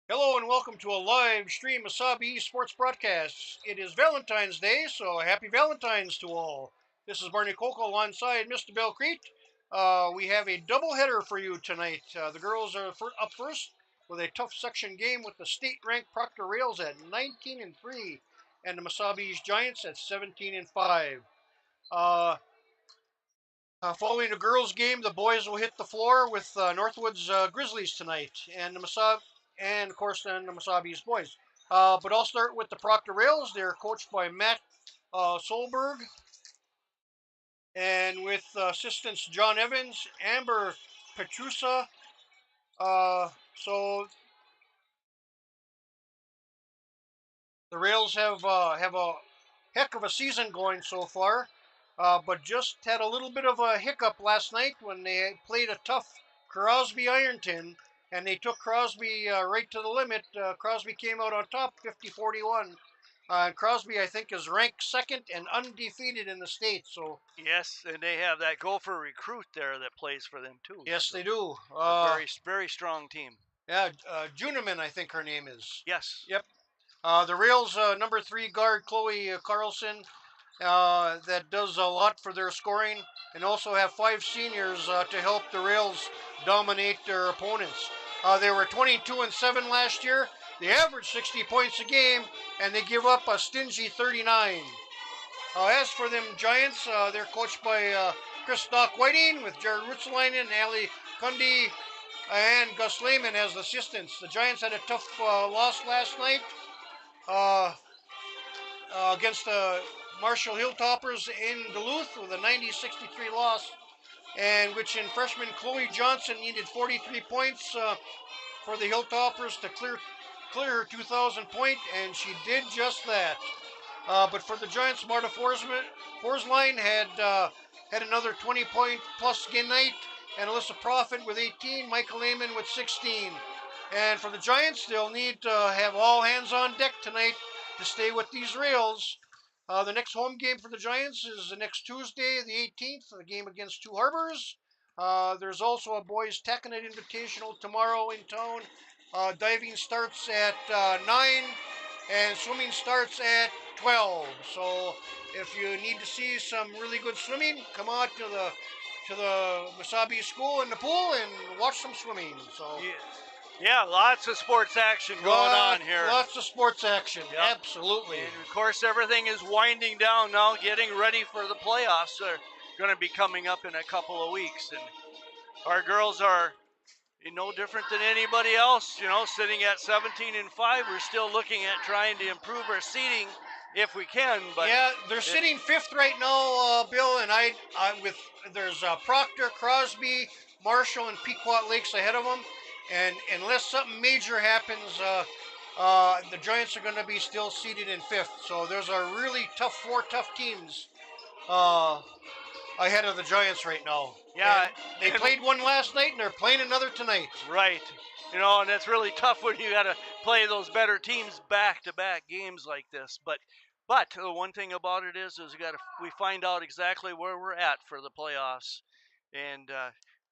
Hello and welcome to a live stream Mesabi sports broadcast. It is Valentine's Day, so happy Valentine's to all. This is Barney Coco alongside Mr. Bill Crete. We have a doubleheader for you tonight. The girls are up first with a tough section game with the state-ranked Proctor Rails at 19-3 and the Mesabi's Giants at 17-5. Uh, Following the girls' game, the boys will hit the floor with Northwood's Grizzlies tonight, and and of course then the Mesabi's boys. But I'll start with the Proctor Rails. They're coached by Matt Solberg, and with assistants John Evans, Amber Petrusa. So the Rails have a heck of a season going so far, but just had a little bit of a hiccup last night when they played a tough Crosby Ironton, and they took Crosby right to the limit. Crosby came out on top 50-41. Crosby, I think, is ranked second and undefeated in the state. So Yes, and they have that gopher recruit there that plays for them too. yes, they do. A very strong team. Yeah, Juneman, I think her name is. Yes. Yep. The Rails number 3 guard Chloe Carlson that does a lot for their scoring, and also have 5 seniors to help the Rails dominate their opponents. They were 22-7 last year. They average 60 points a game, and they give up a stingy 39. As for them Giants, they're coached by Chris Doc Whiting with Jared Rutzelainen and Ali Kundi and Gus Lehman as assistants. The Giants had a tough loss last night uh, against the Marshall Hilltoppers in Duluth with a 90-63 loss, and which in freshman Chloe Johnson needed 43 points for the Hilltoppers to clear her 2,000 point, and she did just that. But for the Giants, Marta Forsline had another 20-point plus game night, and Alyssa Profit with 18, Michael Lehman with 16. And for the Giants, they'll need to have all hands on deck tonight to stay with these Rails. The next home game for the Giants is the next Tuesday, the 18th, the game against Two Harbors. There's also a boys Taconite Invitational tomorrow in town. Diving starts at 9 and swimming starts at 12. So if you need to see some really good swimming, come out to the Mesabi school in the pool and watch some swimming. So yeah, lots of sports action going on here. Lots of sports action, yep. Absolutely. And of course, everything is winding down now, getting ready for the playoffs. They're going to be coming up in a couple of weeks, and our girls are no different than anybody else. Sitting at 17-5, we're still looking at trying to improve our seeding if we can. But yeah, they're sitting fifth right now, Bill, and there's Proctor, Crosby, Marshall, and Pequot Lakes ahead of them, and unless something major happens, the Giants are going to be still seated in fifth. So there's a really four tough teams ahead of the Giants right now. Yeah, and they played one last night, and they're playing another tonight. Right. And it's really tough when you got to play those better teams back-to-back games like this. But the one thing about it is we find out exactly where we're at for the playoffs, and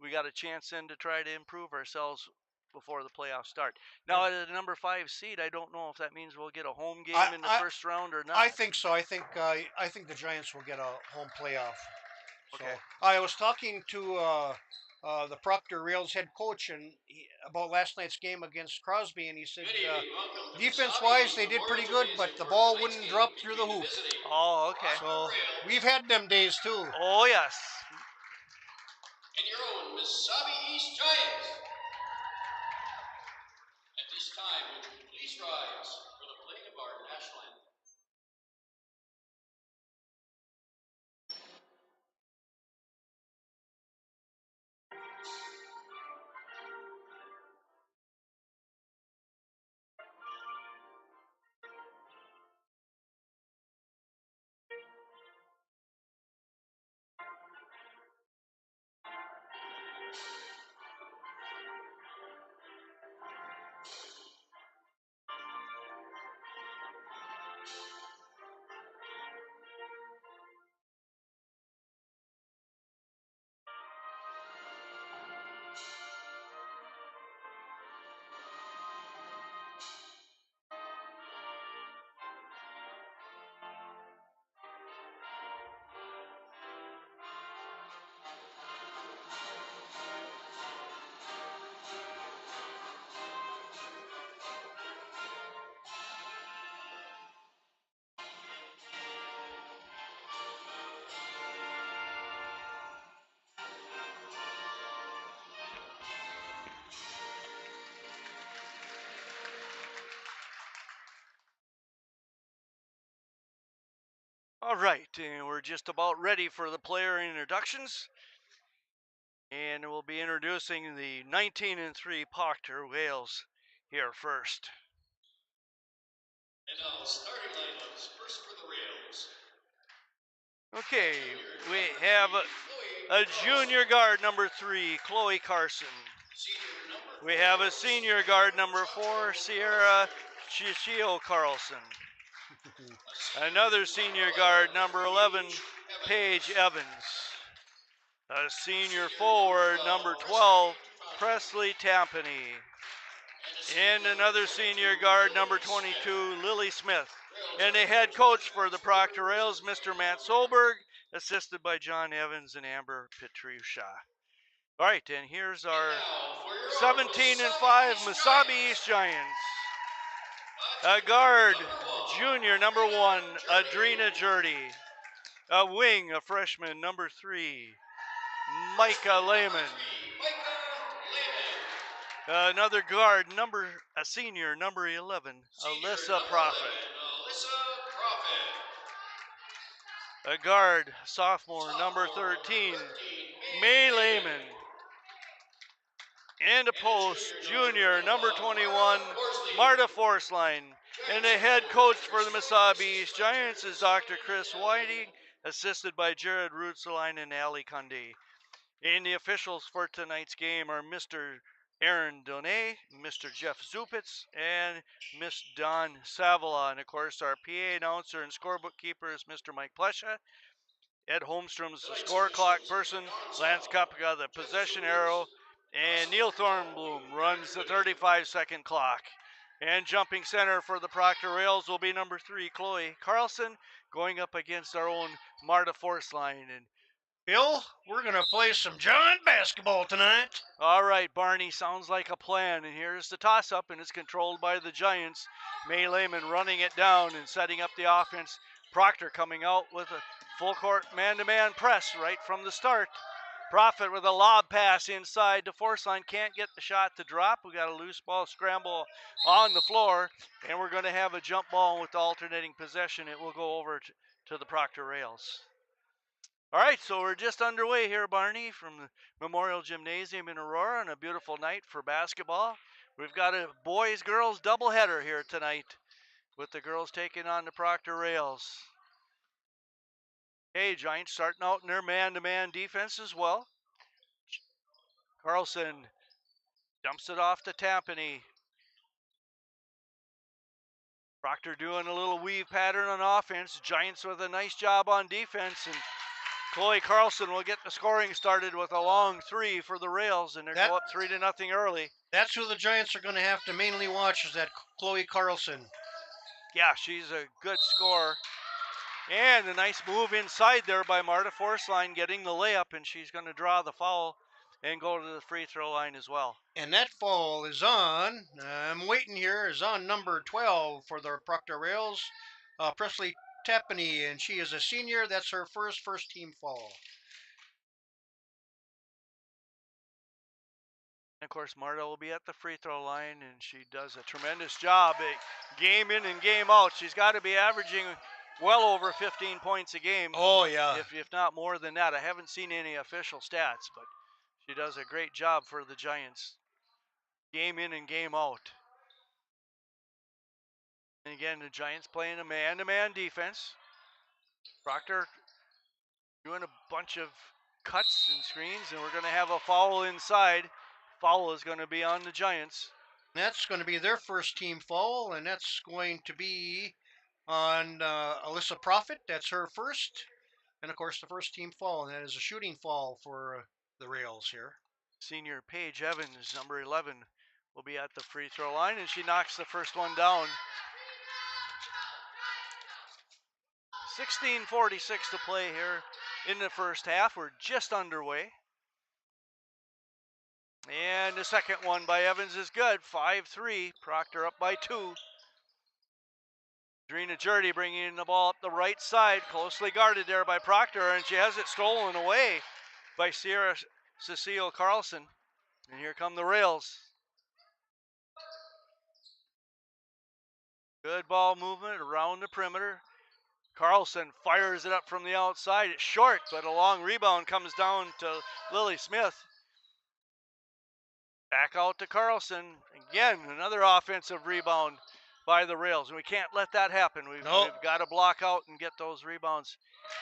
we got a chance then to try to improve ourselves before the playoffs start. Now, at the number 5 seed, I don't know if that means we'll get a home game in the first round or not. I think so. I think the Giants will get a home playoff. Okay. So, I was talking to the Proctor Rails head coach about last night's game against Crosby, and he said defense-wise they did pretty good, but the ball wouldn't drop through the hoop. Oh, okay. So we've had them days too. Oh, yes. And your own Mesabi East Giants. At this time, would you please rise for the playing of our national anthem? All right, and we're just about ready for the player introductions. And we'll be introducing the 19-3 Proctor Wales here first. And now starting lineups. First for the Rails. Okay, we have a junior guard number 3, Chloe Carson. Senior number We have a senior guard number 4, Sierra Chichio Carlson. Another senior guard number 11, Paige Evans. A senior forward number 12, Presley Tampany. And another senior guard number 22, Lily Smith. And the head coach for the Proctor Rails, Mr. Matt Solberg, assisted by John Evans and Amber Petrusha. All right, and here's our 17-5 Mesabi East Giants. A guard, junior number 1, Adrina Jurdy. A wing, a freshman, number 3, Micah Lehman. Another guard, a senior, number 11, Alyssa Prophet. A guard, sophomore, number 13, May Lehman. And a post, junior, number 21, Marta Forsline. And the head coach for the Mesabi East Giants is Dr. Chris Whiting, assisted by Jared Rutzeline and Ali Kunde. And the officials for tonight's game are Mr. Aaron Donay, Mr. Jeff Zupitz, and Miss Dawn Savala. And of course, our PA announcer and scorebook keeper is Mr. Mike Plesha. Ed Holmstrom's the score clock person, Lance Kopka the possession arrow, and Neil Thornbloom runs the 35-second clock. And jumping center for the Proctor Rails will be number 3, Chloe Carlson, going up against our own Marta Forsline. And Bill, we're going to play some giant basketball tonight. all right, Barney, sounds like a plan. And here's the toss-up, and it's controlled by the Giants. May Lehman running it down and setting up the offense. Proctor coming out with a full-court man-to-man press right from the start. Prophet with a lob pass inside to Forceline. Can't get the shot to drop. We got a loose ball scramble on the floor, and we're going to have a jump ball with the alternating possession. It will go over to the Proctor Rails. All right, so we're just underway here, Barney, from the Memorial Gymnasium in Aurora on a beautiful night for basketball. We've got a boys-girls doubleheader here tonight with the girls taking on the Proctor Rails. Hey, Giants starting out in their man-to-man defense as well. Carlson dumps it off to Tampany. Proctor doing a little weave pattern on offense. Giants with a nice job on defense, and Chloe Carlson will get the scoring started with a long 3 for the Rails, and they go up 3-0 early. That's who the Giants are going to have to mainly watch, is that Chloe Carlson. Yeah, she's a good scorer. And a nice move inside there by Marta Forsline getting the layup, and she's going to draw the foul and go to the free throw line as well. And that foul is on, I'm waiting here, is on number 12 for the Proctor Rails, Presley Tampany, and she is a senior. That's her first team foul. And of course, Marta will be at the free throw line, and she does a tremendous job game in and game out. She's got to be averaging well over 15 points a game. Oh, yeah. If not more than that. I haven't seen any official stats, but she does a great job for the Giants. Game in and game out. And again, the Giants playing a man-to-man defense. Proctor doing a bunch of cuts and screens, and we're going to have a foul inside. Foul is going to be on the Giants. That's going to be their first team foul, and that's going to be on Alyssa Prophet. That's her first. And, of course, the first team foul, and that is a shooting foul for the Rails here. Senior Paige Evans, number 11, will be at the free throw line, and she knocks the first one down. 16:46 to play here in the first half. We're just underway. And the second one by Evans is good. 5-3. Proctor up by 2. Adrina Jurdy bringing the ball up the right side. Closely guarded there by Proctor, and she has it stolen away by Sierra Cecile Carlson. And here come the Rails. Good ball movement around the perimeter. Carlson fires it up from the outside. It's short, but a long rebound comes down to Lily Smith. Back out to Carlson. Again, another offensive rebound by the Rails. And we can't let that happen. We've got to block out and get those rebounds.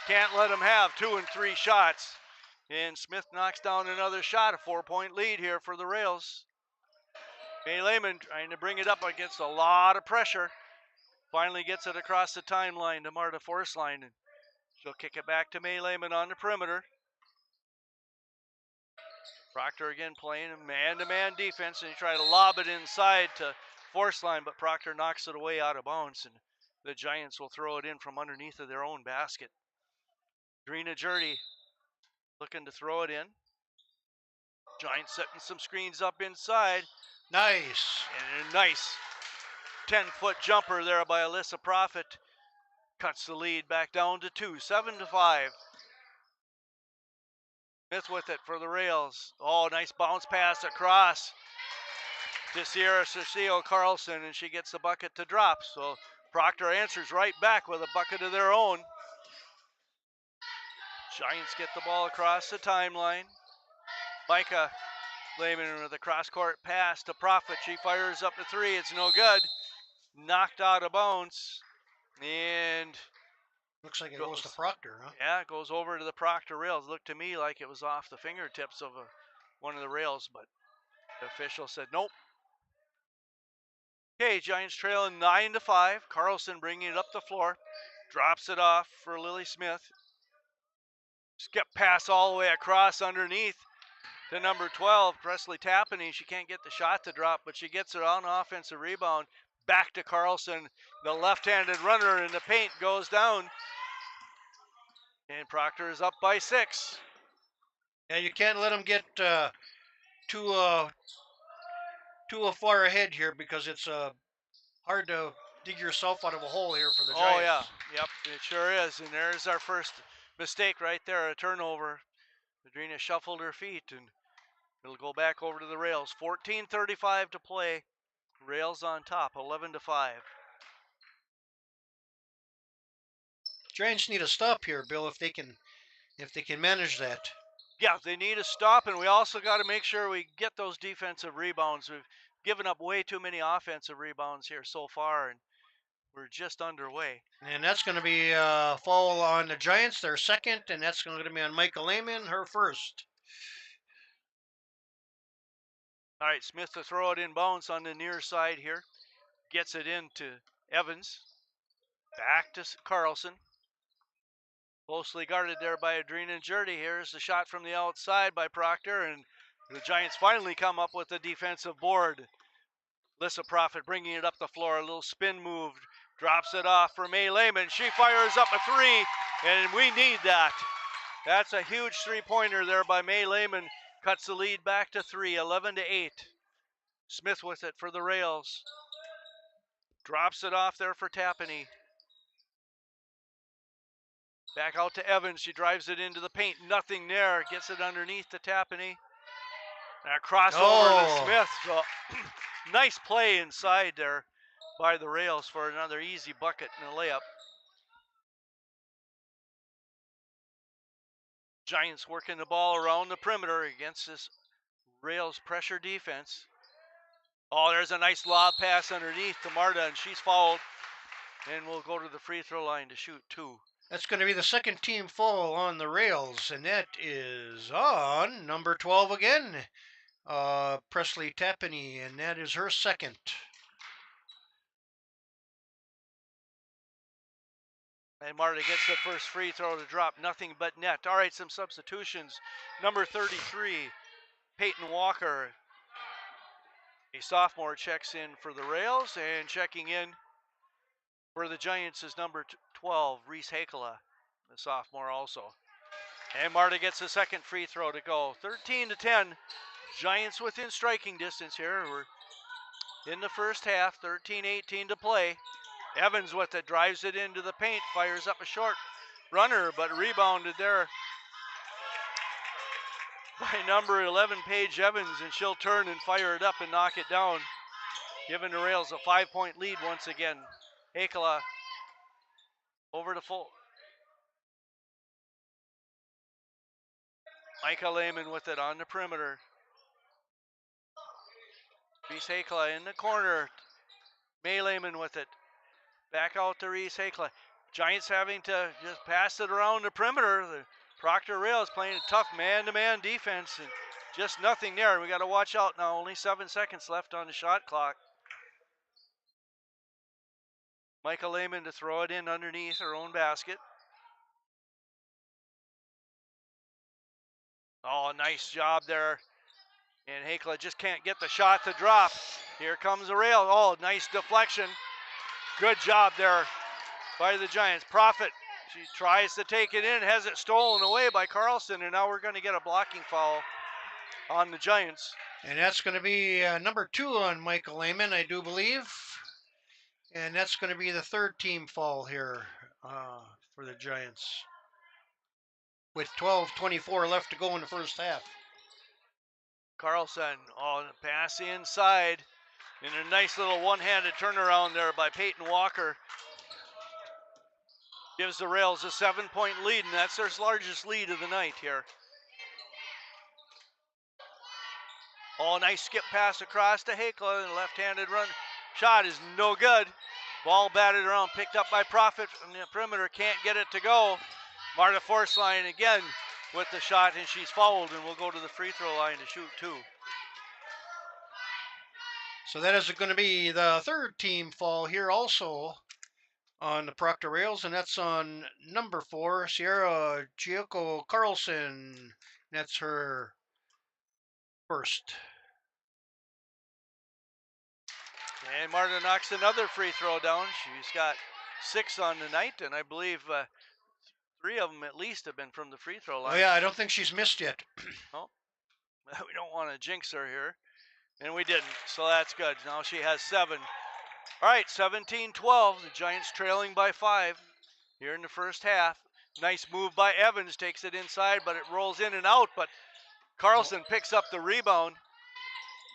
Can't let them have 2 and 3 shots. And Smith knocks down another shot, a 4-point lead here for the Rails. May Lehman trying to bring it up against a lot of pressure. Finally gets it across the timeline to Marta Forceline. And she'll kick it back to May Lehman on the perimeter. Proctor again playing a man-to-man defense, and he tried to lob it inside to Forceline, but Proctor knocks it away out of bounds, and the Giants will throw it in from underneath of their own basket. Drina Jurdy looking to throw it in. Giants setting some screens up inside. Nice. And a nice 10-foot jumper there by Alyssa Profit. Cuts the lead back down to 2, 7-5. Smith with it for the Rails. Oh, nice bounce pass across to Sierra Cecile Carlson, and she gets the bucket to drop. So Proctor answers right back with a bucket of their own. Giants get the ball across the timeline. Micah Lehman with a cross-court pass to Profit. She fires up the 3. It's no good. Knocked out of bounds. And looks like it goes to Proctor, huh? Yeah, it goes over to the Proctor Rails. Looked to me like it was off the fingertips of one of the Rails, but the official said nope. Okay, Giants trailing 9-5. Carlson bringing it up the floor. Drops it off for Lily Smith. Skip pass all the way across underneath to number 12, Presley Tapany. She can't get the shot to drop, but she gets it on offensive rebound. Back to Carlson. The left-handed runner in the paint goes down. And Proctor is up by 6. Yeah, you can't let them get too far ahead here, because it's hard to dig yourself out of a hole here for the Giants. Oh, yeah. Yep, it sure is. And there's our first mistake right there, a turnover. Adrina shuffled her feet, and it'll go back over to the Rails. 14:35 to play. Rails on top, 11-5. Giants need a stop here, Bill, if they can manage that. Yeah, they need a stop, and we also got to make sure we get those defensive rebounds. We've given up way too many offensive rebounds here so far, and we're just underway. And that's going to be a foul on the Giants, their second, and that's going to be on Michael Lehman, her first. All right, Smith to throw it in bounds on the near side here. Gets it into Evans. Back to Carlson. Closely guarded there by Adrina Jurdy. Here's the shot from the outside by Proctor, and the Giants finally come up with a defensive board. Alyssa Profit bringing it up the floor. A little spin move. Drops it off for May Lehman. She fires up a 3, and we need that. That's a huge three-pointer there by May Lehman. Cuts the lead back to 3, 11-8. Smith with it for the Rails. Drops it off there for Tapany. Back out to Evans. She drives it into the paint. Nothing there. Gets it underneath to Tapany. And a crossover to Smith. So, nice play inside there by the Rails for another easy bucket and a layup. Giants working the ball around the perimeter against this Rails pressure defense. Oh, there's a nice lob pass underneath to Marta, and she's fouled. And we'll go to the free throw line to shoot 2. That's going to be the second team foul on the Rails, and that is on number 12 again, Presley Tapany, and that is her second. And Marta gets the first free throw to drop, nothing but net. All right, some substitutions. Number 33, Peyton Walker, a sophomore, checks in for the Rails, and checking in for the Giants is number 12, Reese Hakela, a sophomore also. And Marta gets the second free throw to go. 13-10, Giants within striking distance here. We're in the first half, 13-18 to play. Evans with it, drives it into the paint, fires up a short runner, but rebounded there by number 11, Paige Evans, and she'll turn and fire it up and knock it down, giving the Rails a 5-point lead once again. Hakela Over to full. Micah Lehman with it on the perimeter. Reese Hakela in the corner. May Lehman with it. Back out to Reese Hakela. Giants having to just pass it around the perimeter. The Proctor Rails playing a tough man-to-man defense and just nothing there. We got to watch out now. Only 7 seconds left on the shot clock. Micah Lehman to throw it in underneath her own basket. Oh, nice job there. And Hakela just can't get the shot to drop. Here comes the rail. Oh, nice deflection. Good job there by the Giants. Profit, she tries to take it in, has it stolen away by Carlson, and now we're going to get a blocking foul on the Giants. And that's going to be number 2 on Michael Lehman, I do believe. And that's going to be the 3rd team foul here for the Giants. With 12:24 left to go in the first half. Carlson, oh, pass inside. And a nice little one-handed turnaround there by Peyton Walker. Gives the Rails a 7-point lead, and that's their largest lead of the night here. Oh, nice skip pass across to Hakela, and left-handed run. Shot is no good. Ball batted around, picked up by Profit from the perimeter, can't get it to go. Marta Forceline again with the shot, and she's fouled, and will go to the free throw line to shoot 2. So that is going to be the 3rd team foul here also on the Proctor Rails, and that's on number 4, Sierra Gioco Carlson. That's her first. And Marta knocks another free throw down. She's got 6 on the night, and I believe 3 of them at least have been from the free throw line. Oh yeah, I don't think she's missed yet. Oh, we don't want to jinx her here. And we didn't, so that's good. Now she has 7. All right, 17-12. The Giants trailing by 5 here in the first half. Nice move by Evans, takes it inside, but it rolls in and out. But Carlson picks up the rebound.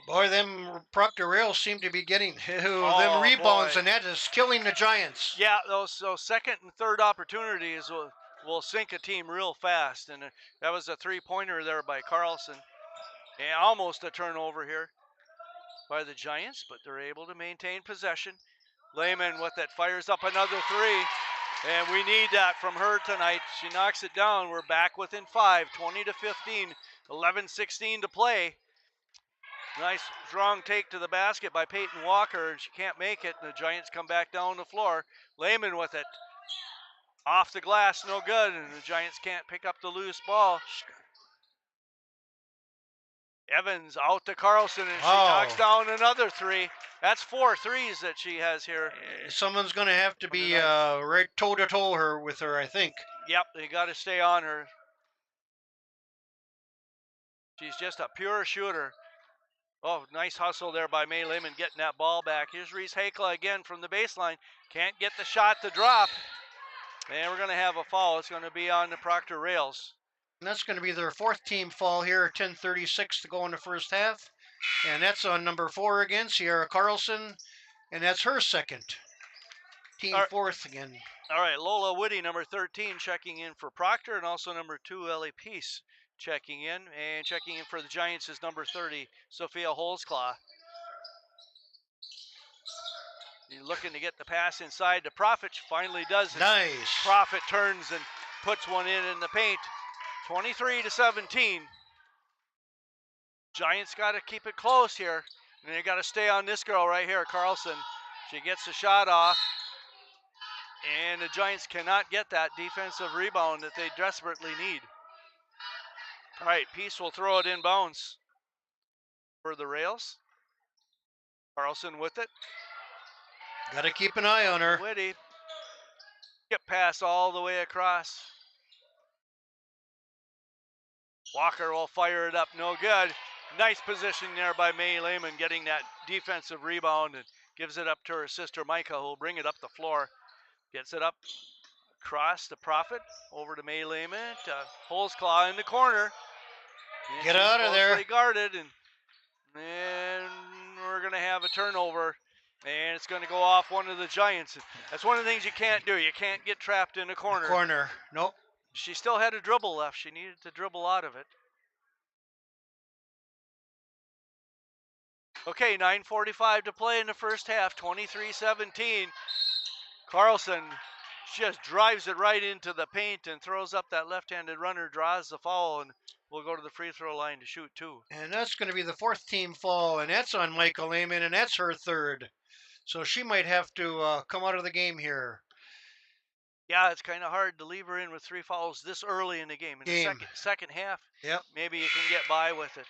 Boy, them Proctor Rails seem to be getting them rebounds, boy. and that is killing the Giants. Yeah, those second and third opportunities will sink a team real fast. And that was a 3-pointer there by Carlson. And almost a turnover here by the Giants, but they're able to maintain possession. Lehman with it, fires up another 3, and we need that from her tonight. She knocks it down. We're back within 5, 20-15, 11-16 to play. Nice strong take to the basket by Peyton Walker, and she can't make it, and the Giants come back down the floor. Lehman with it, off the glass, no good, and the Giants can't pick up the loose ball. Evans out to Carlson, and she knocks down another 3. That's 4 threes that she has here. Someone's going to have to be right toe-to-toe with her, I think. Yep, they got to stay on her. She's just a pure shooter. Oh, nice hustle there by May Lehman getting that ball back. Here's Reese Hakela again from the baseline. Can't get the shot to drop. And we're going to have a foul. It's going to be on the Proctor Rails. And that's going to be their 4th team foul here, 10:36 to go in the first half. And that's on number 4 again, Sierra Carlson. And that's her 2nd. Team 4th again. All right, Lola Woody, number 13, checking in for Proctor, and also number 2, Ellie Peace, checking in. And checking in for the Giants is number 30, Sophia Holzclaw. You're looking to get the pass inside. The Profit finally does it. Nice. Profit turns and puts one in the paint. 23-17. Giants got to keep it close here. And they got to stay on this girl right here, Carlson. She gets the shot off. And the Giants cannot get that defensive rebound that they desperately need. All right, Peace will throw it in bounds for the Rails. Carlson with it. Got to keep an eye on her. Whitty. Get pass all the way across. Walker will fire it up, no good. Nice position there by May Lehman, getting that defensive rebound, and gives it up to her sister Micah, who will bring it up the floor. Gets it up across the Profit, over to May Lehman, to Holzclaw in the corner. And Get out of there. Guarded, and we're going to have a turnover. And it's going to go off one of the Giants. That's one of the things you can't do. You can't get trapped in a corner. Corner. Nope. She still had a dribble left. She needed to dribble out of it. Okay, 9:45 to play in the first half, 23-17. Carlson just drives it right into the paint and throws up that left-handed runner, draws the foul, and will go to the free throw line to shoot two. And that's going to be the fourth team foul, and that's on Michael Lehman, and that's her third. So she might have to come out of the game here. Yeah, it's kind of hard to leave her in with three fouls this early in the game. In the second half, Yep. maybe you can get by with it.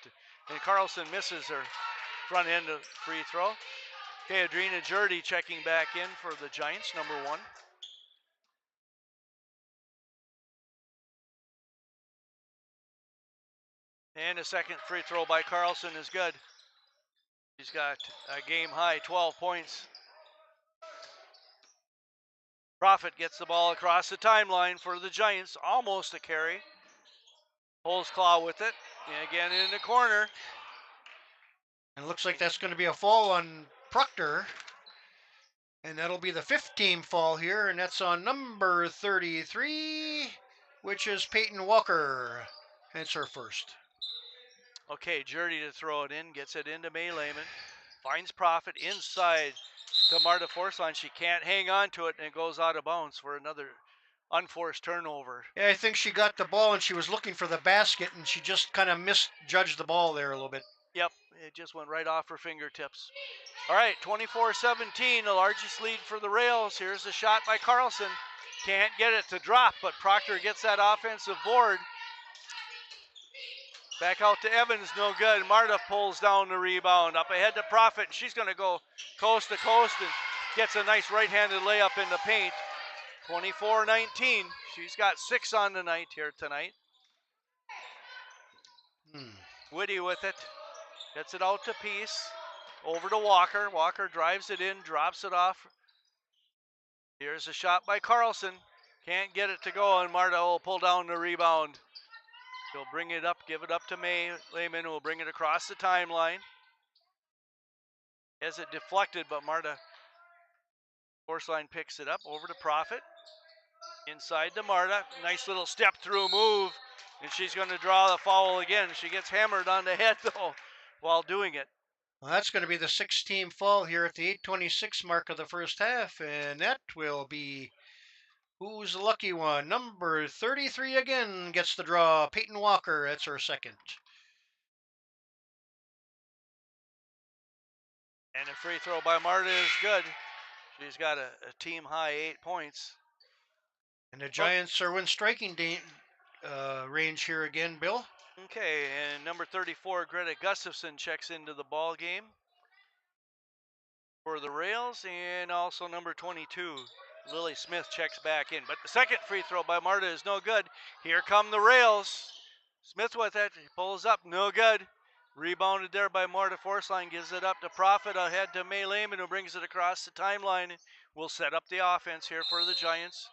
And Carlson misses her front end of free throw. Okay, Adrina Jurdy checking back in for the Giants, number one. And a second free throw by Carlson is good. He's got a game high 12 points. Profit gets the ball across the timeline for the Giants, almost a carry. Pulls claw with it, and again in the corner. And it looks like that's going to be a foul on Proctor. And that'll be the fifth team foul here, and that's on number 33, which is Peyton Walker. And it's her first. Okay, Jurdy to throw it in, gets it into May Lehman. Finds Profit inside to Marta Forson. She can't hang on to it, and it goes out of bounds for another unforced turnover. Yeah, I think she got the ball and she was looking for the basket, and she just kind of misjudged the ball there a little bit. Yep, it just went right off her fingertips. All right, 24-17, the largest lead for the Rails. Here's a shot by Carlson. Can't get it to drop, but Proctor gets that offensive board. Back out to Evans, no good. Marta pulls down the rebound. Up ahead to Profit. She's going to go coast to coast and gets a nice right-handed layup in the paint. 24-19. She's got 6 on the night here tonight. Whitty with it. Gets it out to Peace. Over to Walker. Walker drives it in, drops it off. Here's a shot by Carlson. Can't get it to go, and Marta will pull down the rebound. She'll bring it up, give it up to May Lehman, who will bring it across the timeline. Has it deflected, but Marta Forceline picks it up over to Profit. Inside to Marta. Nice little step through move, and she's going to draw the foul again. She gets hammered on the head, though, while doing it. Well, that's going to be the sixth team foul here at the 8:26 mark of the first half, and that will be who's the lucky one. Number 33 again gets the draw. Peyton Walker, that's her second. And a free throw by Marta is good. She's got a team high 8 points. And the Giants are in striking range here again, Bill. Okay, and number 34, Greta Gustafson, checks into the ball game for the Rails, and also number 22, Lily Smith, checks back in. But the second free throw by Marta is no good. Here come the Rails. Smith with it, he pulls up, no good. Rebounded there by Marta Forceline, gives it up to Profit, ahead to May Lehman, who brings it across the timeline. Will set up the offense here for the Giants.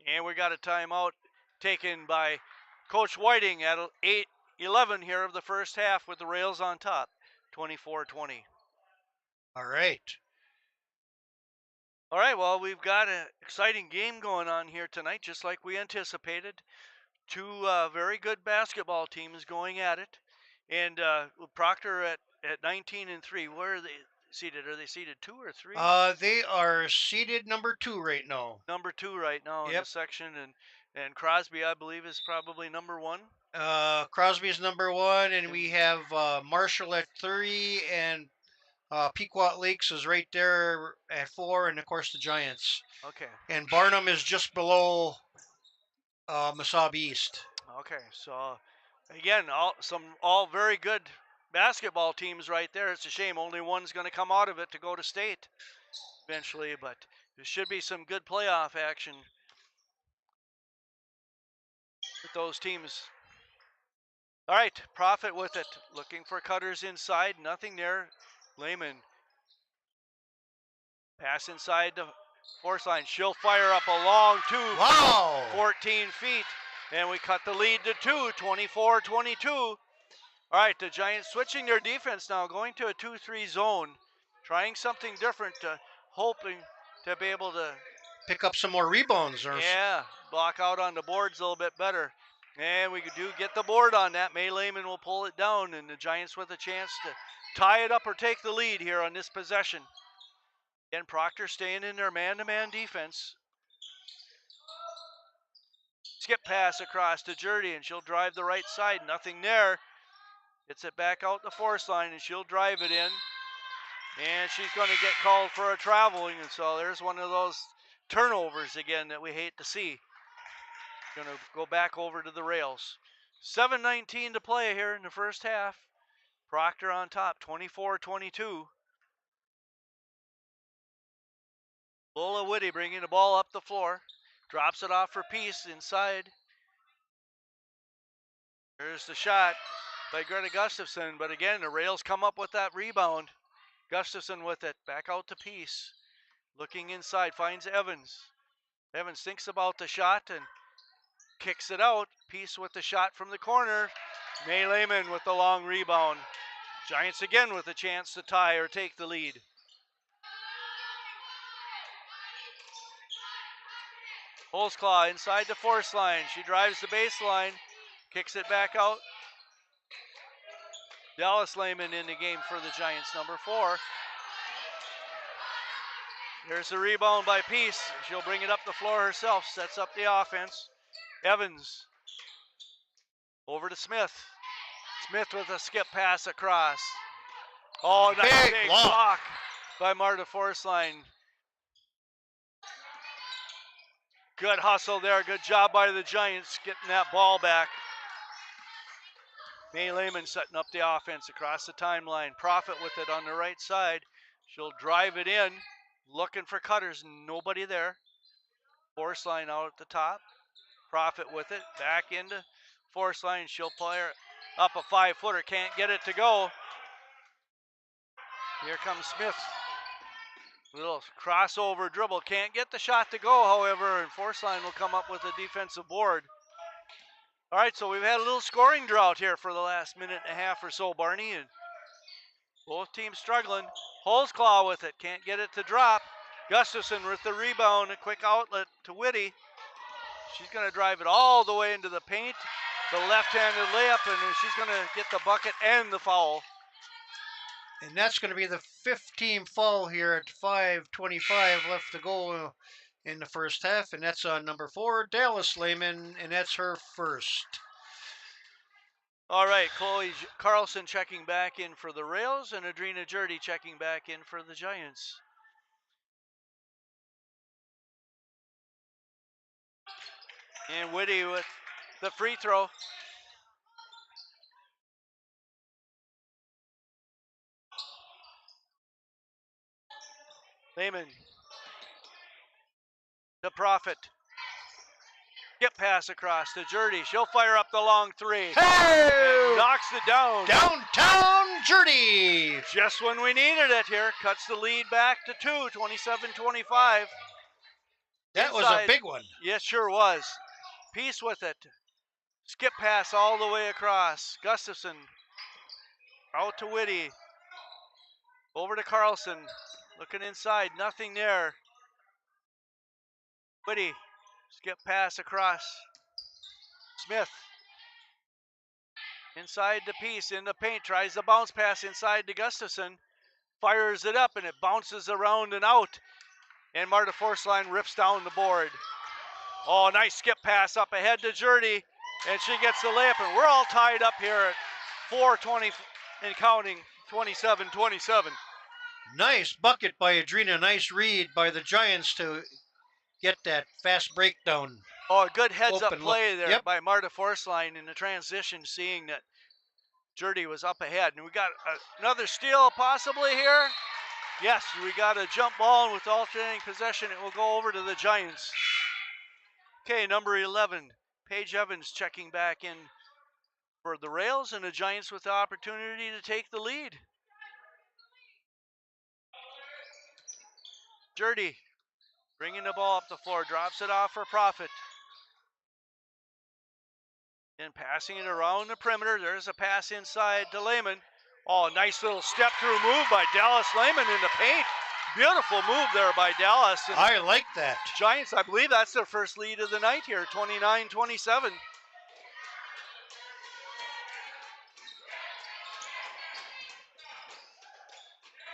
And we got a timeout taken by Coach Whiting at 8:11 here of the first half, with the Rails on top, 24-20. All right. All right, well, we've got an exciting game going on here tonight, just like we anticipated. Two very good basketball teams going at it. And Proctor at 19-3, where are they seated? Are they seated 2 or 3? They are seated number 2 right now. Number 2 right now in the section, and Crosby, I believe, is probably number 1. Crosby's number 1, and we have Marshall at 3, and Pequot Lakes is right there at 4, and of course the Giants. Okay. And Barnum is just below Mesabi East. Okay, so again, all very good basketball teams right there. It's a shame only one's going to come out of it to go to state eventually, but there should be some good playoff action with those teams. All right, Profit with it, looking for cutters inside, nothing there. Lehman, pass inside to Forceline. She'll fire up a long 2 Wow! 14 feet, and we cut the lead to 2, 24-22. All right, the Giants switching their defense now, going to a 2-3 zone, trying something different, hoping to be able to, pick up some more rebounds. block out on the boards a little bit better. And we do get the board on that. May Lehman will pull it down, and the Giants with a chance to tie it up or take the lead here on this possession. And Proctor staying in their man-to-man defense. Skip pass across to Jurdy, and she'll drive the right side. Nothing there. Gets it back out the force line, and she'll drive it in. And she's going to get called for a traveling, and so there's one of those turnovers again that we hate to see. Going to go back over to the rails. 7:19 to play here in the first half. Proctor on top, 24-22. Lola Whitty bringing the ball up the floor. Drops it off for Peace inside. There's the shot by Greta Gustafson, but again, the rails come up with that rebound. Gustafson with it, back out to Peace. Looking inside, finds Evans. Evans thinks about the shot and kicks it out. Peace with the shot from the corner. May Lehman with the long rebound. Giants again with a chance to tie or take the lead. Holzclaw inside the force line. She drives the baseline, kicks it back out. Dallas Lehman in the game for the Giants, number 4. There's the rebound by Peace. She'll bring it up the floor herself, sets up the offense. Evans over to Smith. Smith with a skip pass across. Oh, nice big block by Marta Forceline. Good hustle there. Good job by the Giants getting that ball back. May Lehman setting up the offense across the timeline. Profit with it on the right side. She'll drive it in. Looking for cutters. Nobody there. Forceline out at the top. Profit with it. Back into Forceline. She'll play her up a 5-footer. Can't get it to go. Here comes Smith. Little crossover dribble. Can't get the shot to go, however, and Forceline will come up with a defensive board. All right, so we've had a little scoring drought here for the last minute and a half or so, Barney, and both teams struggling. Holzclaw with it. Can't get it to drop. Gustafson with the rebound. A quick outlet to Whitty. She's going to drive it all the way into the paint. The left-handed layup, and she's going to get the bucket and the foul. And that's going to be the 15th foul here at 5:25 left to go in the first half. And that's on number 4, Dallas Lehman, and that's her first. All right, Chloe Carlson checking back in for the Rails, and Adrina Jurdy checking back in for the Giants. And Whitty with the free throw. Lehman to Profit. Skip pass across to Jurdy. She'll fire up the long 3. Hey! And knocks it down. Downtown Jurdy! Just when we needed it here. Cuts the lead back to 2, 27-25. That was a big one. Yes, sure was. Peace with it. Skip pass all the way across. Gustafson out to Whitty. Over to Carlson. Looking inside. Nothing there. Whitty. Skip pass across. Smith. Inside the Peace. In the paint. Tries the bounce pass inside to Gustafson. Fires it up and it bounces around and out. And Marta Forceline rips down the board. Oh, nice skip pass up ahead to Jurdy. And she gets the layup. And we're all tied up here at 4:20 and counting. 27-27. Nice bucket by Adrina. Nice read by the Giants to get that fast breakdown. Oh, a good heads-up play look. there Yep. by Marta Forceline in the transition, seeing that Jurdy was up ahead. And we got another steal possibly here. Yes, we got a jump ball, and with alternating possession, it will go over to the Giants. Okay, number 11, Paige Evans checking back in for the Rails, and the Giants with the opportunity to take the lead. Jurdy bringing the ball up the floor, drops it off for Profit. And passing it around the perimeter. There's a pass inside to Lehman. Oh, nice little step through move by Dallas Lehman in the paint. Beautiful move there by Dallas. And I like that. Giants, I believe that's their first lead of the night here, 29-27.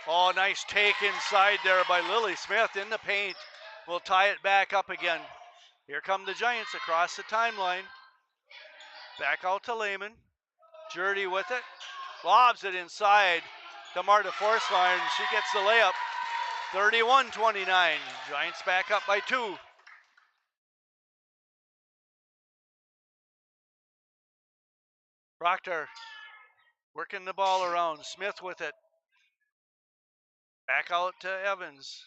Oh, nice take inside there by Lily Smith in the paint. We'll tie it back up again. Here come the Giants across the timeline. Back out to Lehman. Jurdy with it. Lobs it inside to Marta Forceline. She gets the layup. 31-29. Giants back up by 2. Proctor working the ball around. Smith with it. Back out to Evans.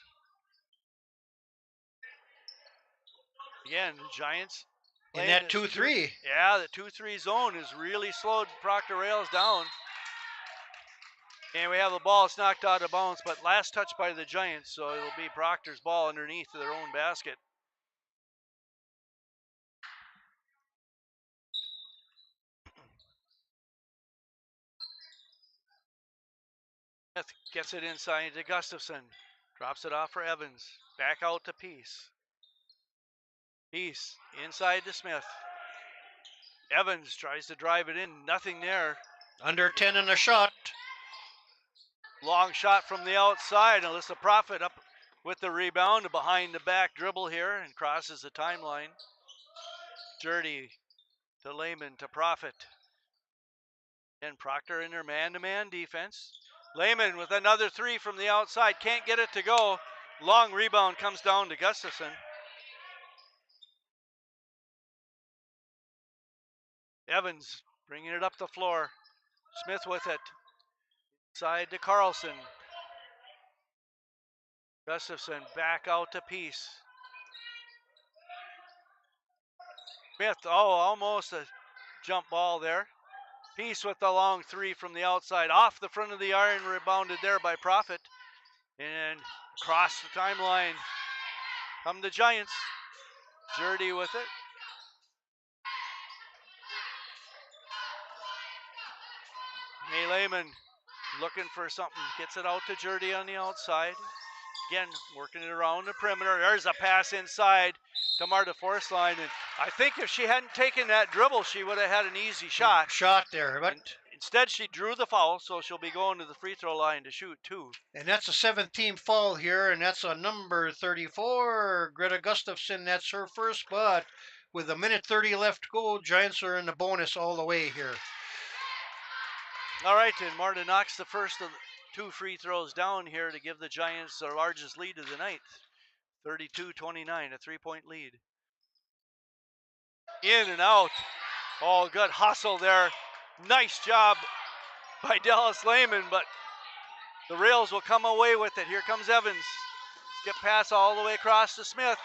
Again, Giants. In that 2-3. Yeah, the 2-3 zone has really slowed Proctor Rails down. And we have the ball. It's knocked out of bounds, but last touch by the Giants, so it'll be Proctor's ball underneath their own basket. Smith gets it inside to Gustafson. Drops it off for Evans. Back out to Peace. Peace inside to Smith. Evans tries to drive it in. Nothing there. Under 10 in a shot. Long shot from the outside. Alyssa Profit up with the rebound. A behind the back dribble here and crosses the timeline. Jurdy to Lehman to Profit. And Proctor in their man-to-man defense. Lehman with another 3 from the outside. Can't get it to go. Long rebound comes down to Gustafson. Evans bringing it up the floor. Smith with it. Side to Carlson. Gustafson back out to Peace. Smith, almost a jump ball there. Peace with the long 3 from the outside. Off the front of the iron, rebounded there by Profit. And across the timeline come the Giants. Jurdy with it. May Lehman looking for something. Gets it out to Jurdy on the outside. Again, working it around the perimeter. There's a pass inside to Marta Forceline. And I think if she hadn't taken that dribble, she would have had an easy shot. Shot there, but instead she drew the foul, so she'll be going to the free throw line to shoot 2. And that's a 7th-team foul here, and that's a number 34, Greta Gustafson. That's her first, but with a minute 30 left to go, Giants are in the bonus all the way here. All right, and Marta knocks the first of 2 free throws down here to give the Giants their largest lead of the night. 32-29, a 3-point lead. In and out. Oh, good hustle there. Nice job by Dallas Lehman, but the Rails will come away with it. Here comes Evans. Skip pass all the way across to Smith,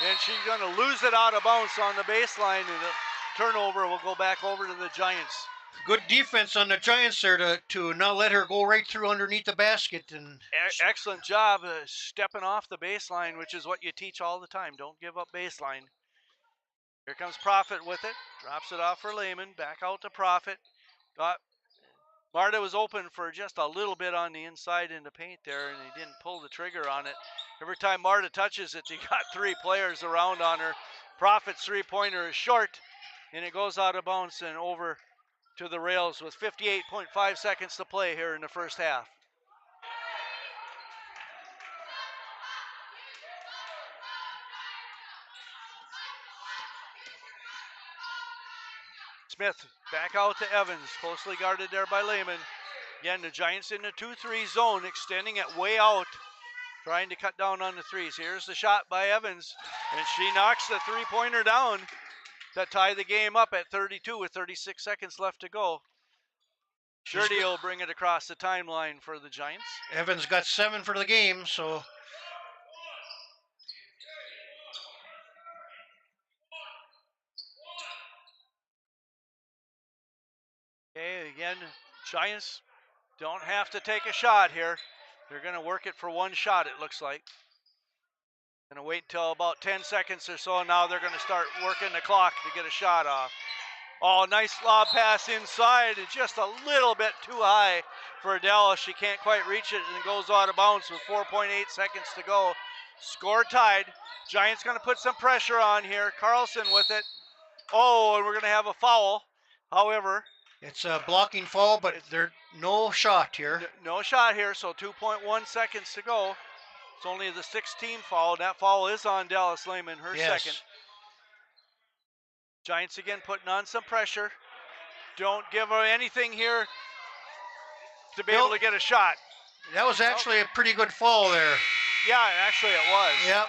and she's going to lose it out of bounds on the baseline, and the turnover will go back over to the Giants. Good defense on the Giants there to not let her go right through underneath the basket. And excellent job stepping off the baseline, which is what you teach all the time. Don't give up baseline. Here comes Profit with it. Drops it off for Lehman. Back out to Profit. Marta was open for just a little bit on the inside in the paint there, and he didn't pull the trigger on it. Every time Marta touches it, you got 3 players around on her. Profit's 3-pointer is short, and it goes out of bounds and over to the Rails with 58.5 seconds to play here in the first half. Smith back out to Evans, closely guarded there by Lehman. Again, the Giants in the 2-3 zone, extending it way out, trying to cut down on the threes. Here's the shot by Evans, and she knocks the 3-pointer down to tie the game up at 32 with 36 seconds left to go. Jurdy will bring it across the timeline for the Giants. Evans got 7 for the game, so. Okay, again, Giants don't have to take a shot here. They're going to work it for 1 shot, it looks like. Going to wait until about 10 seconds or so. Now they're going to start working the clock to get a shot off. Oh, nice lob pass inside. It's just a little bit too high for Dallas. She can't quite reach it and it goes out of bounds with 4.8 seconds to go. Score tied. Giants going to put some pressure on here. Carlson with it. Oh, and we're going to have a foul. However, It's a blocking foul, but there's no shot here. No shot here, so 2.1 seconds to go. It's only the 16 foul. That foul is on Dallas Lehman, her second. Giants again putting on some pressure. Don't give her anything here to be able to get a shot. That was actually a pretty good fall there. Yeah, actually it was. Yep.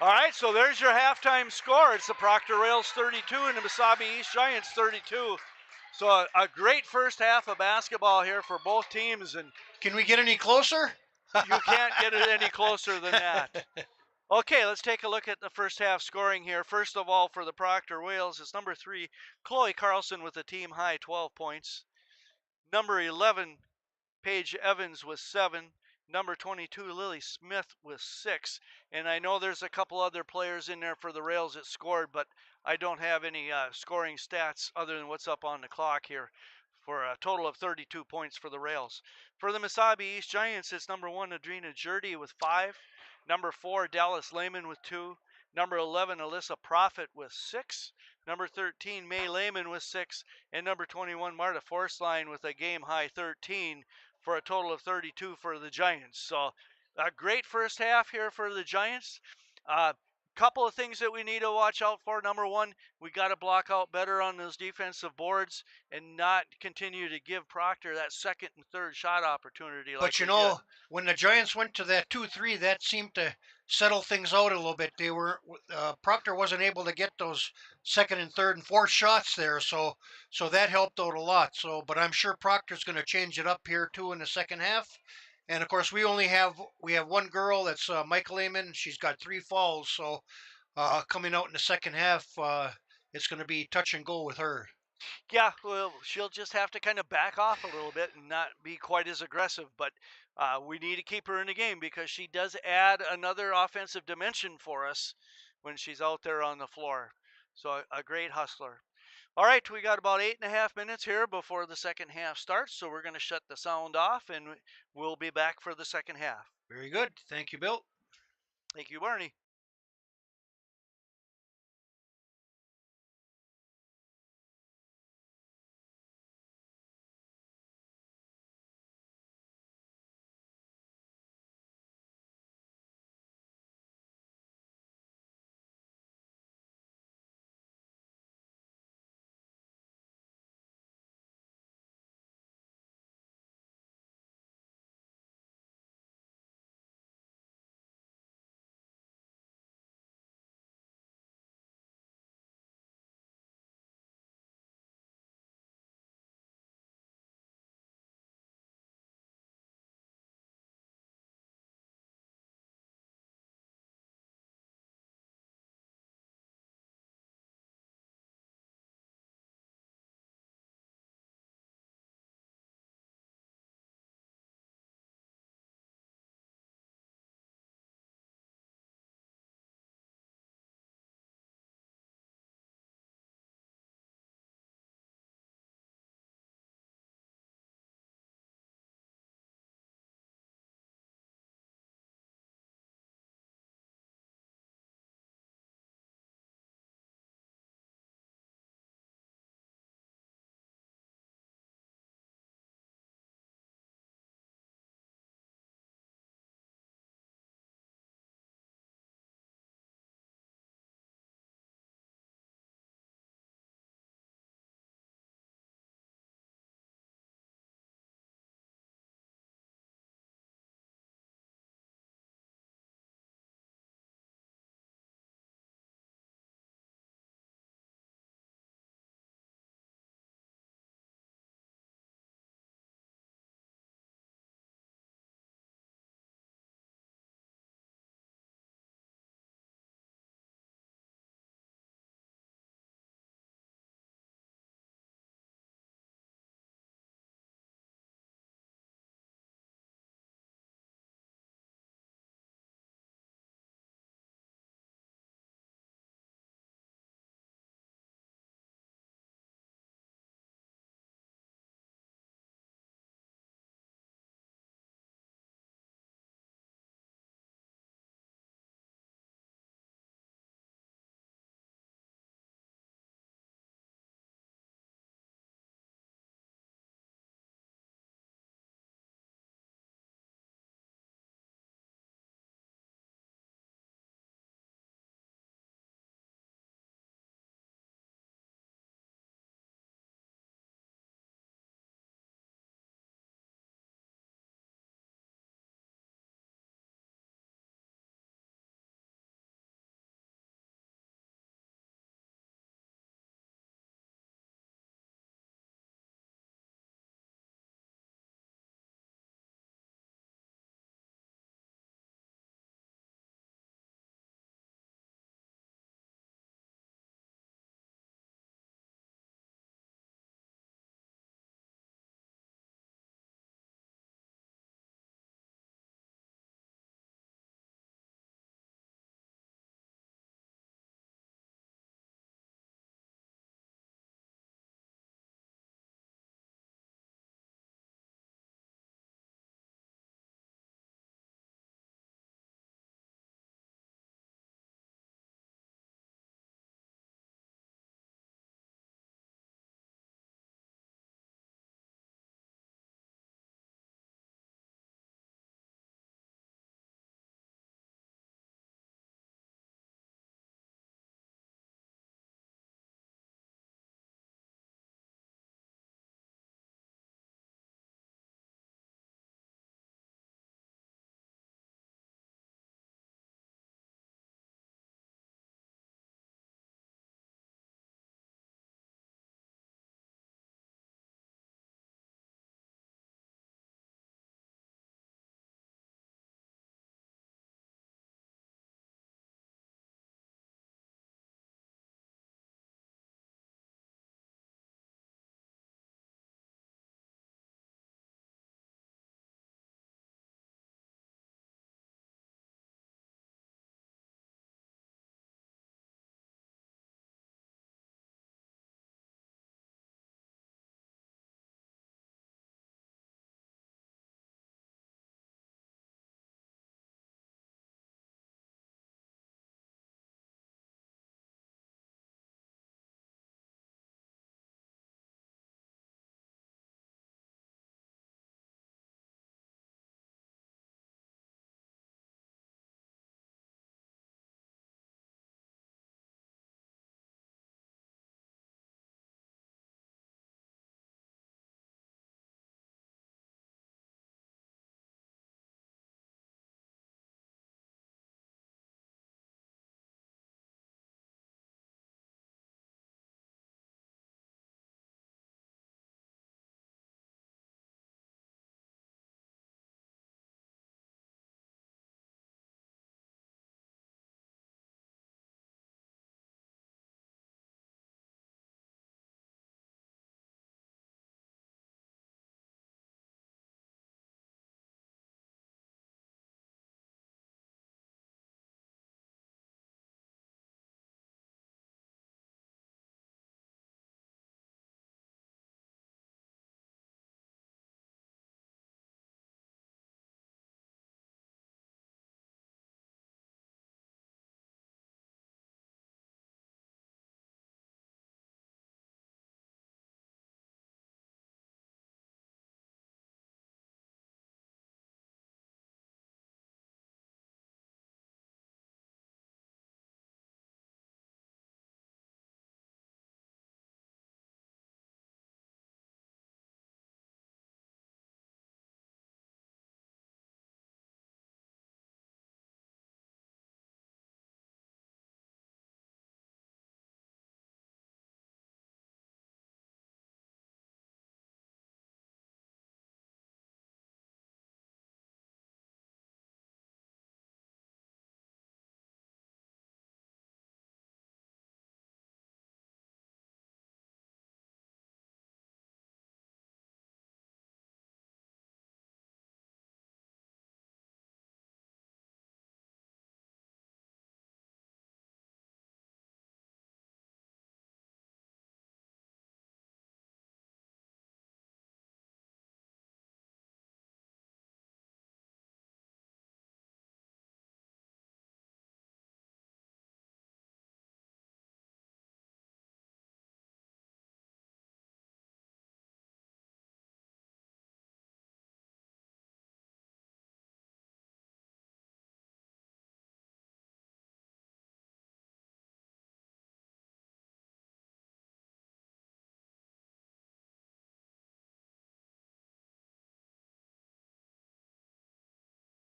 All right, so there's your halftime score. It's the Proctor Rails 32 and the Mesabi East Giants 32. So a great first half of basketball here for both teams. And can we get any closer? You can't get it any closer than that. Okay, let's take a look at the first half scoring here. First of all, for the Proctor Wales, it's number 3, Chloe Carlson with a team high 12 points. Number 11, Paige Evans with 7. Number 22, Lily Smith with 6. And I know there's a couple other players in there for the Rails that scored, but I don't have any scoring stats other than what's up on the clock here, for a total of 32 points for the Rails. For the Mesabi East Giants, it's number 1, Adrina Jurdy with 5. Number 4, Dallas Lehman with 2. Number 11, Alyssa Profit with 6. Number 13, May Lehman with 6. And number 21, Marta Forstline with a game high 13, for a total of 32 for the Giants. So a great first half here for the Giants. Couple of things that we need to watch out for. Number 1, we got to block out better on those defensive boards and not continue to give Proctor that second and third shot opportunity. But you know, when the Giants went to that 2-3, that seemed to settle things out a little bit. They were Proctor wasn't able to get those second and third and fourth shots there, so that helped out a lot. So, but I'm sure Proctor's going to change it up here too in the second half. And of course, we have one girl, that's Michael Lehman. She's got 3 fouls, so coming out in the second half, it's going to be touch and go with her. Yeah, well, she'll just have to kind of back off a little bit and not be quite as aggressive. But we need to keep her in the game because she does add another offensive dimension for us when she's out there on the floor. So a great hustler. All right, we got about 8.5 minutes here before the second half starts. So we're going to shut the sound off and we'll be back for the second half. Very good. Thank you, Bill. Thank you, Barney.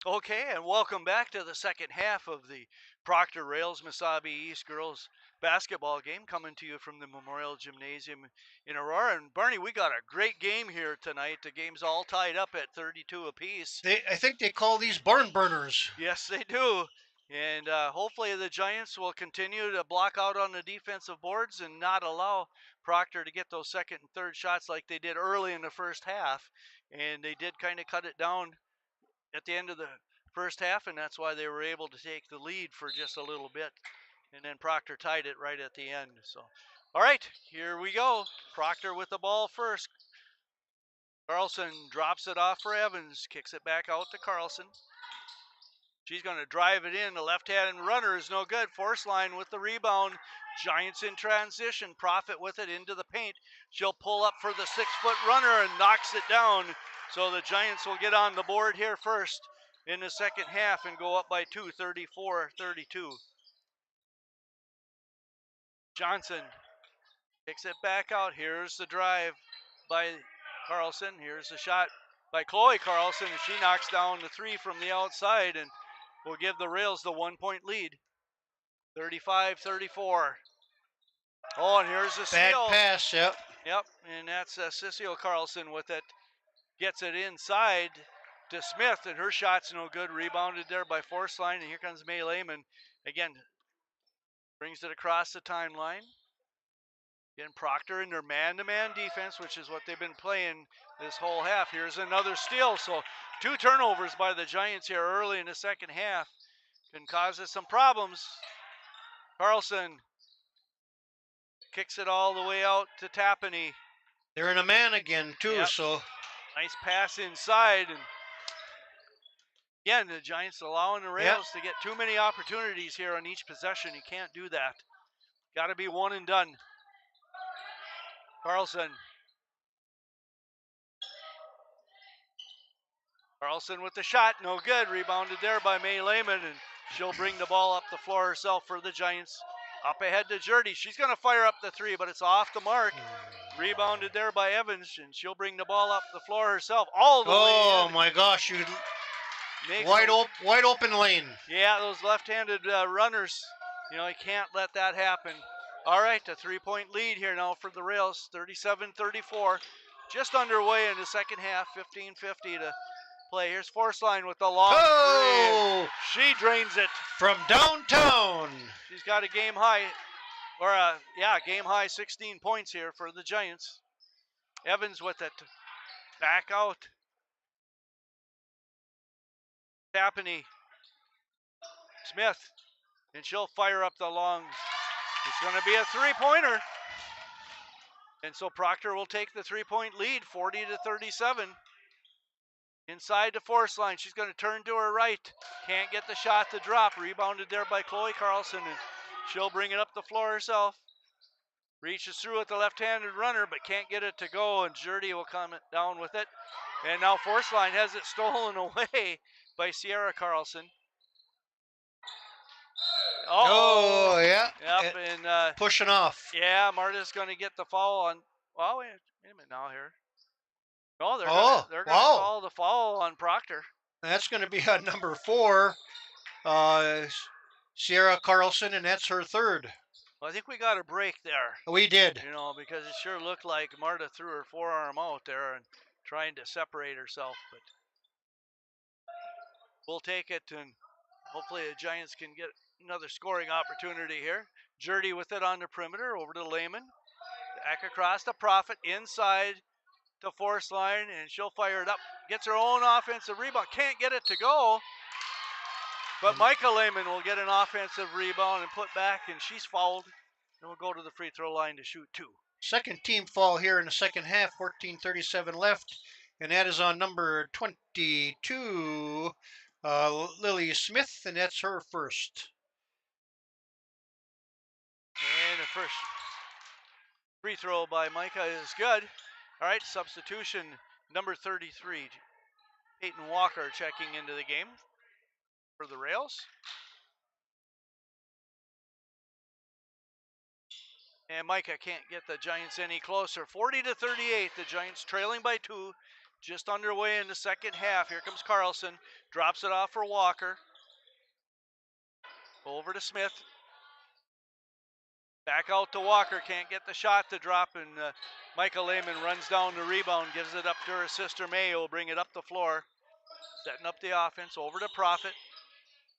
Okay, and welcome back to the second half of the Proctor Rails Mesabi East girls basketball game, coming to you from the Memorial Gymnasium in Aurora. And Barney, we got a great game here tonight. The game's all tied up at 32 apiece. I think they call these barn burners. Yes, they do. And hopefully the Giants will continue to block out on the defensive boards and not allow Proctor to get those second and third shots like they did early in the first half. And they did kind of cut it down at the end of the first half, and that's why they were able to take the lead for just a little bit. And then Proctor tied it right at the end. So, all right, here we go. Proctor with the ball first. Carlson drops it off for Evans, kicks it back out to Carlson. She's going to drive it in. The left-hand runner is no good. Force line with the rebound. Giants in transition. Profit with it into the paint. She'll pull up for the 6-foot runner and knocks it down. So the Giants will get on the board here first in the second half and go up by 2, 34-32. Johnson kicks it back out. Here's the drive by Carlson. Here's the shot by Chloe Carlson, and she knocks down the 3 from the outside and will give the Rails the 1-point lead. 35-34. Oh, and here's the Bad steal. pass, yep. Yep, and that's Cecile Carlson with it. Gets it inside to Smith, and her shot's no good. Rebounded there by Force line, and here comes May Lehman. Again, brings it across the timeline. Again, Proctor in their man-to-man defense, which is what they've been playing this whole half. Here's another steal. So 2 turnovers by the Giants here early in the second half can cause us some problems. Carlson kicks it all the way out to Tapani. They're in a man again, too, Yep. so. Nice pass inside. And again, the Giants allowing the Rails to get too many opportunities here on each possession. You can't do that. Got to be one and done. Carlson. Carlson with the shot. No good. Rebounded there by May Lehman, and she'll bring the ball up the floor herself for the Giants. Up ahead to Jurdy. She's going to fire up the 3, but it's off the mark. Rebounded there by Evans, and she'll bring the ball up the floor herself all the way in. Oh, my gosh. Wide open lane. Yeah, those left-handed runners, you can't let that happen. All right, a 3-point lead here now for the Rails, 37-34. Just underway in the second half, 15:50 to play. Here's Force line with the long Oh! three. She drains it. From downtown. She's got a game high, game high 16 points here for the Giants. Evans with it. Back out. Tapani. Smith. And she'll fire up the long. It's going to be a 3-pointer. And so Proctor will take the 3-point lead, 40-37. Inside the Force line. She's going to turn to her right. Can't get the shot to drop. Rebounded there by Chloe Carlson. And she'll bring it up the floor herself. Reaches through with the left-handed runner, but can't get it to go. And Jurdy will come down with it. And now Force line has it stolen away by Sierra Carlson. Oh, yeah. Yep, and pushing off. Yeah, Marta's going to get the foul on. Well, wait a minute now here. No, they're going to call the foul on Proctor. That's going to be number 4, Sierra Carlson, and that's her 3rd. Well, I think we got a break there. We did. Because it sure looked like Marta threw her forearm out there and trying to separate herself. But we'll take it, and hopefully the Giants can get another scoring opportunity here. Jurdy with it on the perimeter, over to Lehman. Back across to Profit, inside the Force line, and she'll fire it up. Gets her own offensive rebound. Can't get it to go. But Micah Lehman will get an offensive rebound and put back, and she's fouled. And we'll go to the free throw line to shoot 2. Second team foul here in the second half, 14:37 left. And that is on number 22, Lily Smith, and that's her first. And the first free throw by Micah is good. All right, substitution number 33, Peyton Walker checking into the game for the Rails. And Micah can't get the Giants any closer. 40-38, the Giants trailing by 2. just underway in the second half. Here comes Carlson. Drops it off for Walker. Over to Smith. Back out to Walker. Can't get the shot to drop, and Michael Lehman runs down the rebound, gives it up to her sister Mayo, bring it up the floor. Setting up the offense. Over to Profit.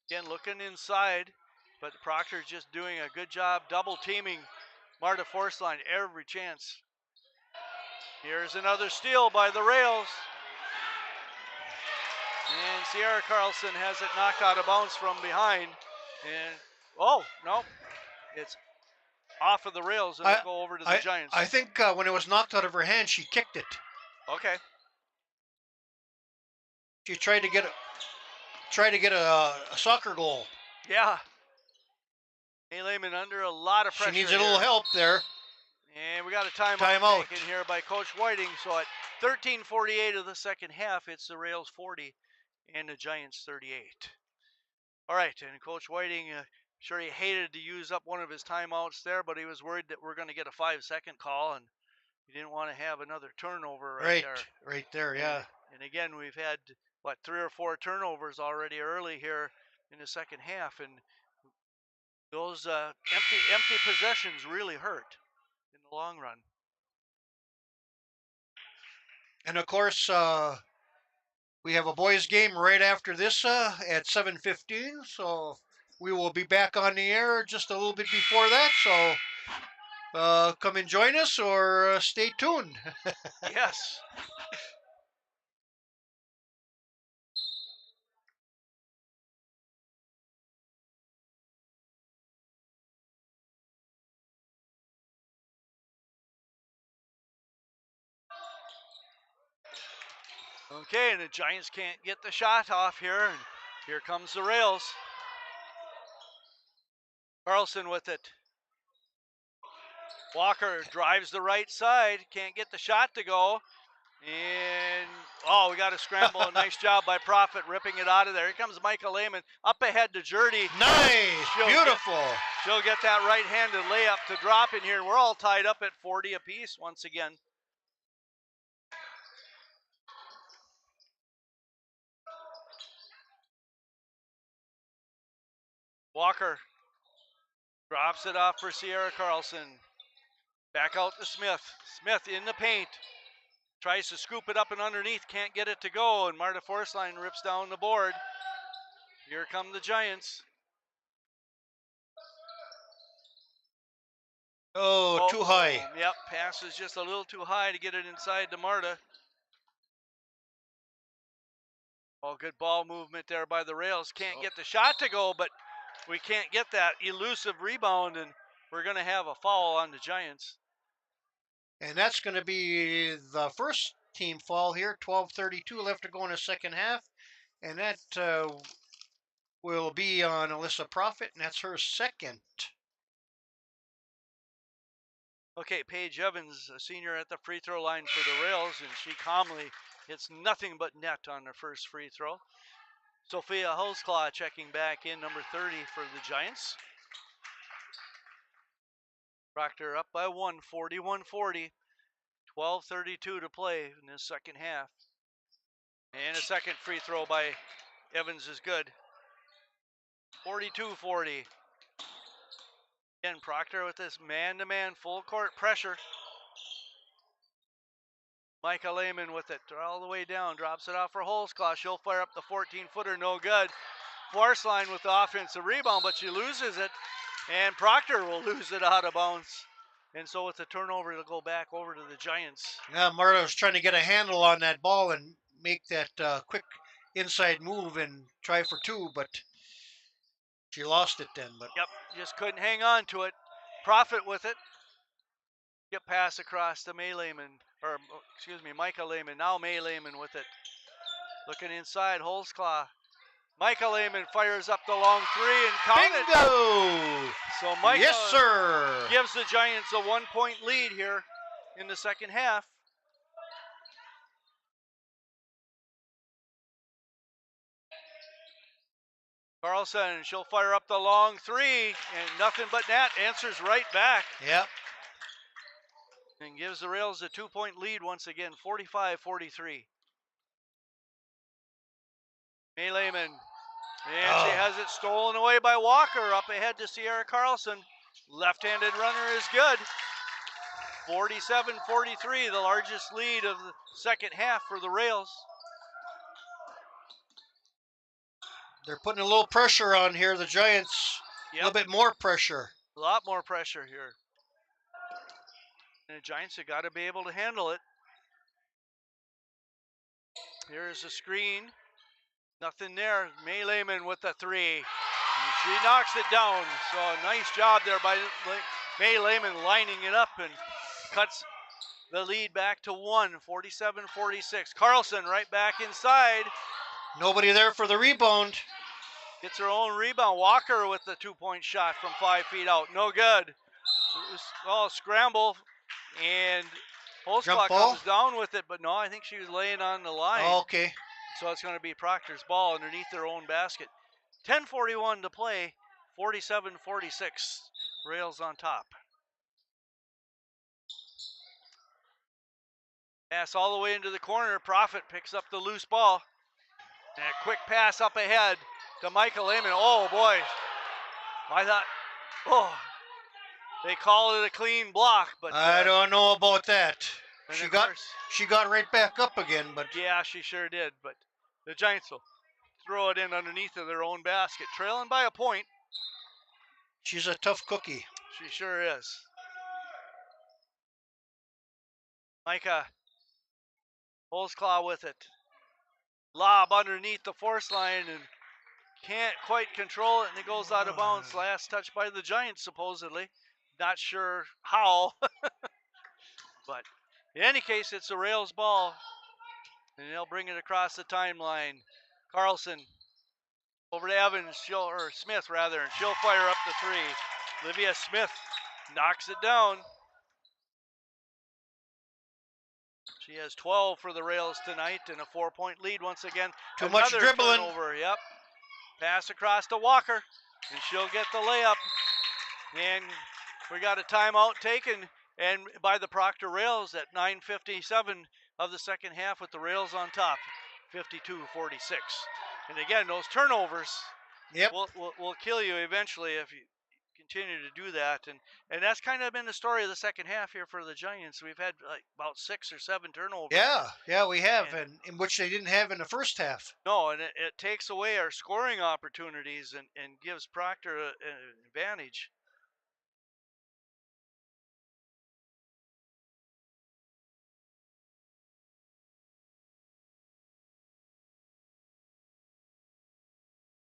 Again, looking inside, but Proctor's just doing a good job double teaming Marta Forceline every chance. Here's another steal by the Rails. And Sierra Carlson has it knocked out of bounds from behind. And, oh, no, it's off of the rails and it'll go over to the Giants. I think when it was knocked out of her hand, she kicked it. Okay. She tried to get a soccer goal. Yeah. May Lehman under a lot of pressure. She needs a little help there. And we got a timeout taken here by Coach Whiting. So at 13:48 of the second half, it's the Rails 40 and the Giants 38. All right, and Coach Whiting, sure he hated to use up one of his timeouts there, but he was worried that we're going to get a 5-second call, and he didn't want to have another turnover right there, yeah. And again, we've had, 3 or 4 turnovers already early here in the second half, and those empty possessions really hurt in the long run. And of course, we have a boys game right after this at 7:15, so we will be back on the air just a little bit before that. So come and join us or stay tuned. Yes. Okay, and the Giants can't get the shot off here, and here comes the Rails. Carlson with it. Walker drives the right side, can't get the shot to go, and we got to scramble. A nice job by Profit ripping it out of there. Here comes Michael Lehman up ahead to Jurdy. Nice, beautiful. She'll get that right-handed layup to drop in here. We're all tied up at 40 apiece once again. Walker drops it off for Sierra Carlson. Back out to Smith. Smith in the paint. Tries to scoop it up and underneath. Can't get it to go. And Marta Forceline rips down the board. Here come the Giants. Oh, too high. Yep, pass is just a little too high to get it inside to Marta. Good ball movement there by the Rails. Can't get the shot to go, but we can't get that elusive rebound, and we're going to have a foul on the Giants. And that's going to be the first team foul here. 12:32 left to go in the second half. And that will be on Alyssa Profit, and that's her second. Okay, Paige Evans, a senior at the free throw line for the Rails, and she calmly hits nothing but net on her first free throw. Sophia Hulsclaw checking back in, number 30 for the Giants. Proctor up by 1, 41-40. 12:32 to play in this second half. And a second free throw by Evans is good. 42-40. Again, Proctor with this man-to-man full court pressure. Micah Lehman with it all the way down, drops it off for Holzclaw. She'll fire up the 14-footer, no good. Forceline with the offensive rebound, but she loses it, and Proctor will lose it out of bounds. And so with the turnover, it'll go back over to the Giants. Yeah, Marta was trying to get a handle on that ball and make that quick inside move and try for two, but she lost it then. But yep, just couldn't hang on to it. Profit with it. Get pass across to Micah Lehman. Now May Lehman with it. Looking inside, Holzclaw. Micah Lehman fires up the long three and count it. Bingo! So Micah yes, sir. gives the Giants a 1-point lead here in the second half. Carlson, she'll fire up the long three, and nothing but net. Answers right back. Yep. And gives the Rails a 2-point lead once again, 45-43. May Lehman. And she has it stolen away by Walker. Up ahead to Sierra Carlson. Left-handed runner is good. 47-43, the largest lead of the second half for the Rails. They're putting a little pressure on here, the Giants. Yep. A little bit more pressure. A lot more pressure here. And the Giants have got to be able to handle it. Here's a screen. Nothing there. May Lehman with the three. And she knocks it down. So a nice job there by May Lehman lining it up and cuts the lead back to 47-46. Carlson right back inside. Nobody there for the rebound. Gets her own rebound. Walker with the 2-point shot from 5 feet out. No good. Scramble. And Holzclaw comes down with it, but no, I think she was laying on the line. Oh, okay. So it's going to be Proctor's ball underneath their own basket. 10:41 to play. 47-46. Rails on top. Pass all the way into the corner. Profit picks up the loose ball. And a quick pass up ahead to Michael Lehman. Oh, boy. I thought, they call it a clean block, but I don't know about that. She got right back up again, but yeah, she sure did. But the Giants will throw it in underneath of their own basket, trailing by a point. She's a tough cookie. She sure is. Micah Holzclaw with it. Lob underneath the force line and can't quite control it, and it goes out of bounds. Last touch by the Giants, supposedly. Not sure how. But in any case, it's a Rails ball, and they'll bring it across the timeline. Carlson over to Evans, Smith rather, and she'll fire up the three. Olivia Smith knocks it down. She has 12 for the Rails tonight and a 4-point lead once again. Too much dribbling. Turnover, yep. Pass across to Walker, and she'll get the layup. And we got a timeout taken and by the Proctor Rails at 9:57 of the second half with the Rails on top, 52-46. And again, those turnovers will kill you eventually if you continue to do that. And that's kind of been the story of the second half here for the Giants. We've had like about 6 or 7 turnovers. Yeah, we have, and in which they didn't have in the first half. No, and it takes away our scoring opportunities and gives Proctor an advantage.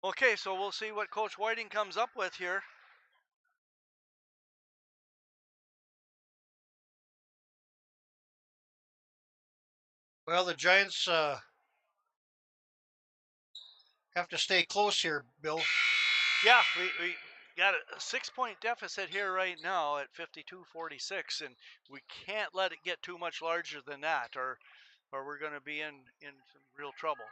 Okay, so we'll see what Coach Whiting comes up with here. Well, the Giants have to stay close here, Bill. Yeah, we got a 6-point deficit here right now at 52-46, and we can't let it get too much larger than that, or we're going to be in some real trouble.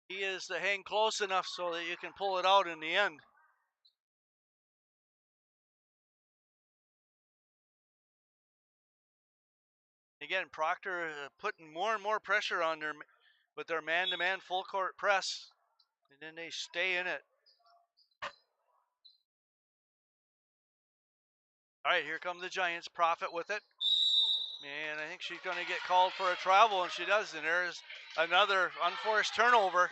He is to hang close enough so that you can pull it out in the end. Again, Proctor putting more and more pressure on their with their man-to-man full court press, and then they stay in it. All right, here come the Giants. Profit with it. And I think she's going to get called for a travel, and she does. And there's another unforced turnover.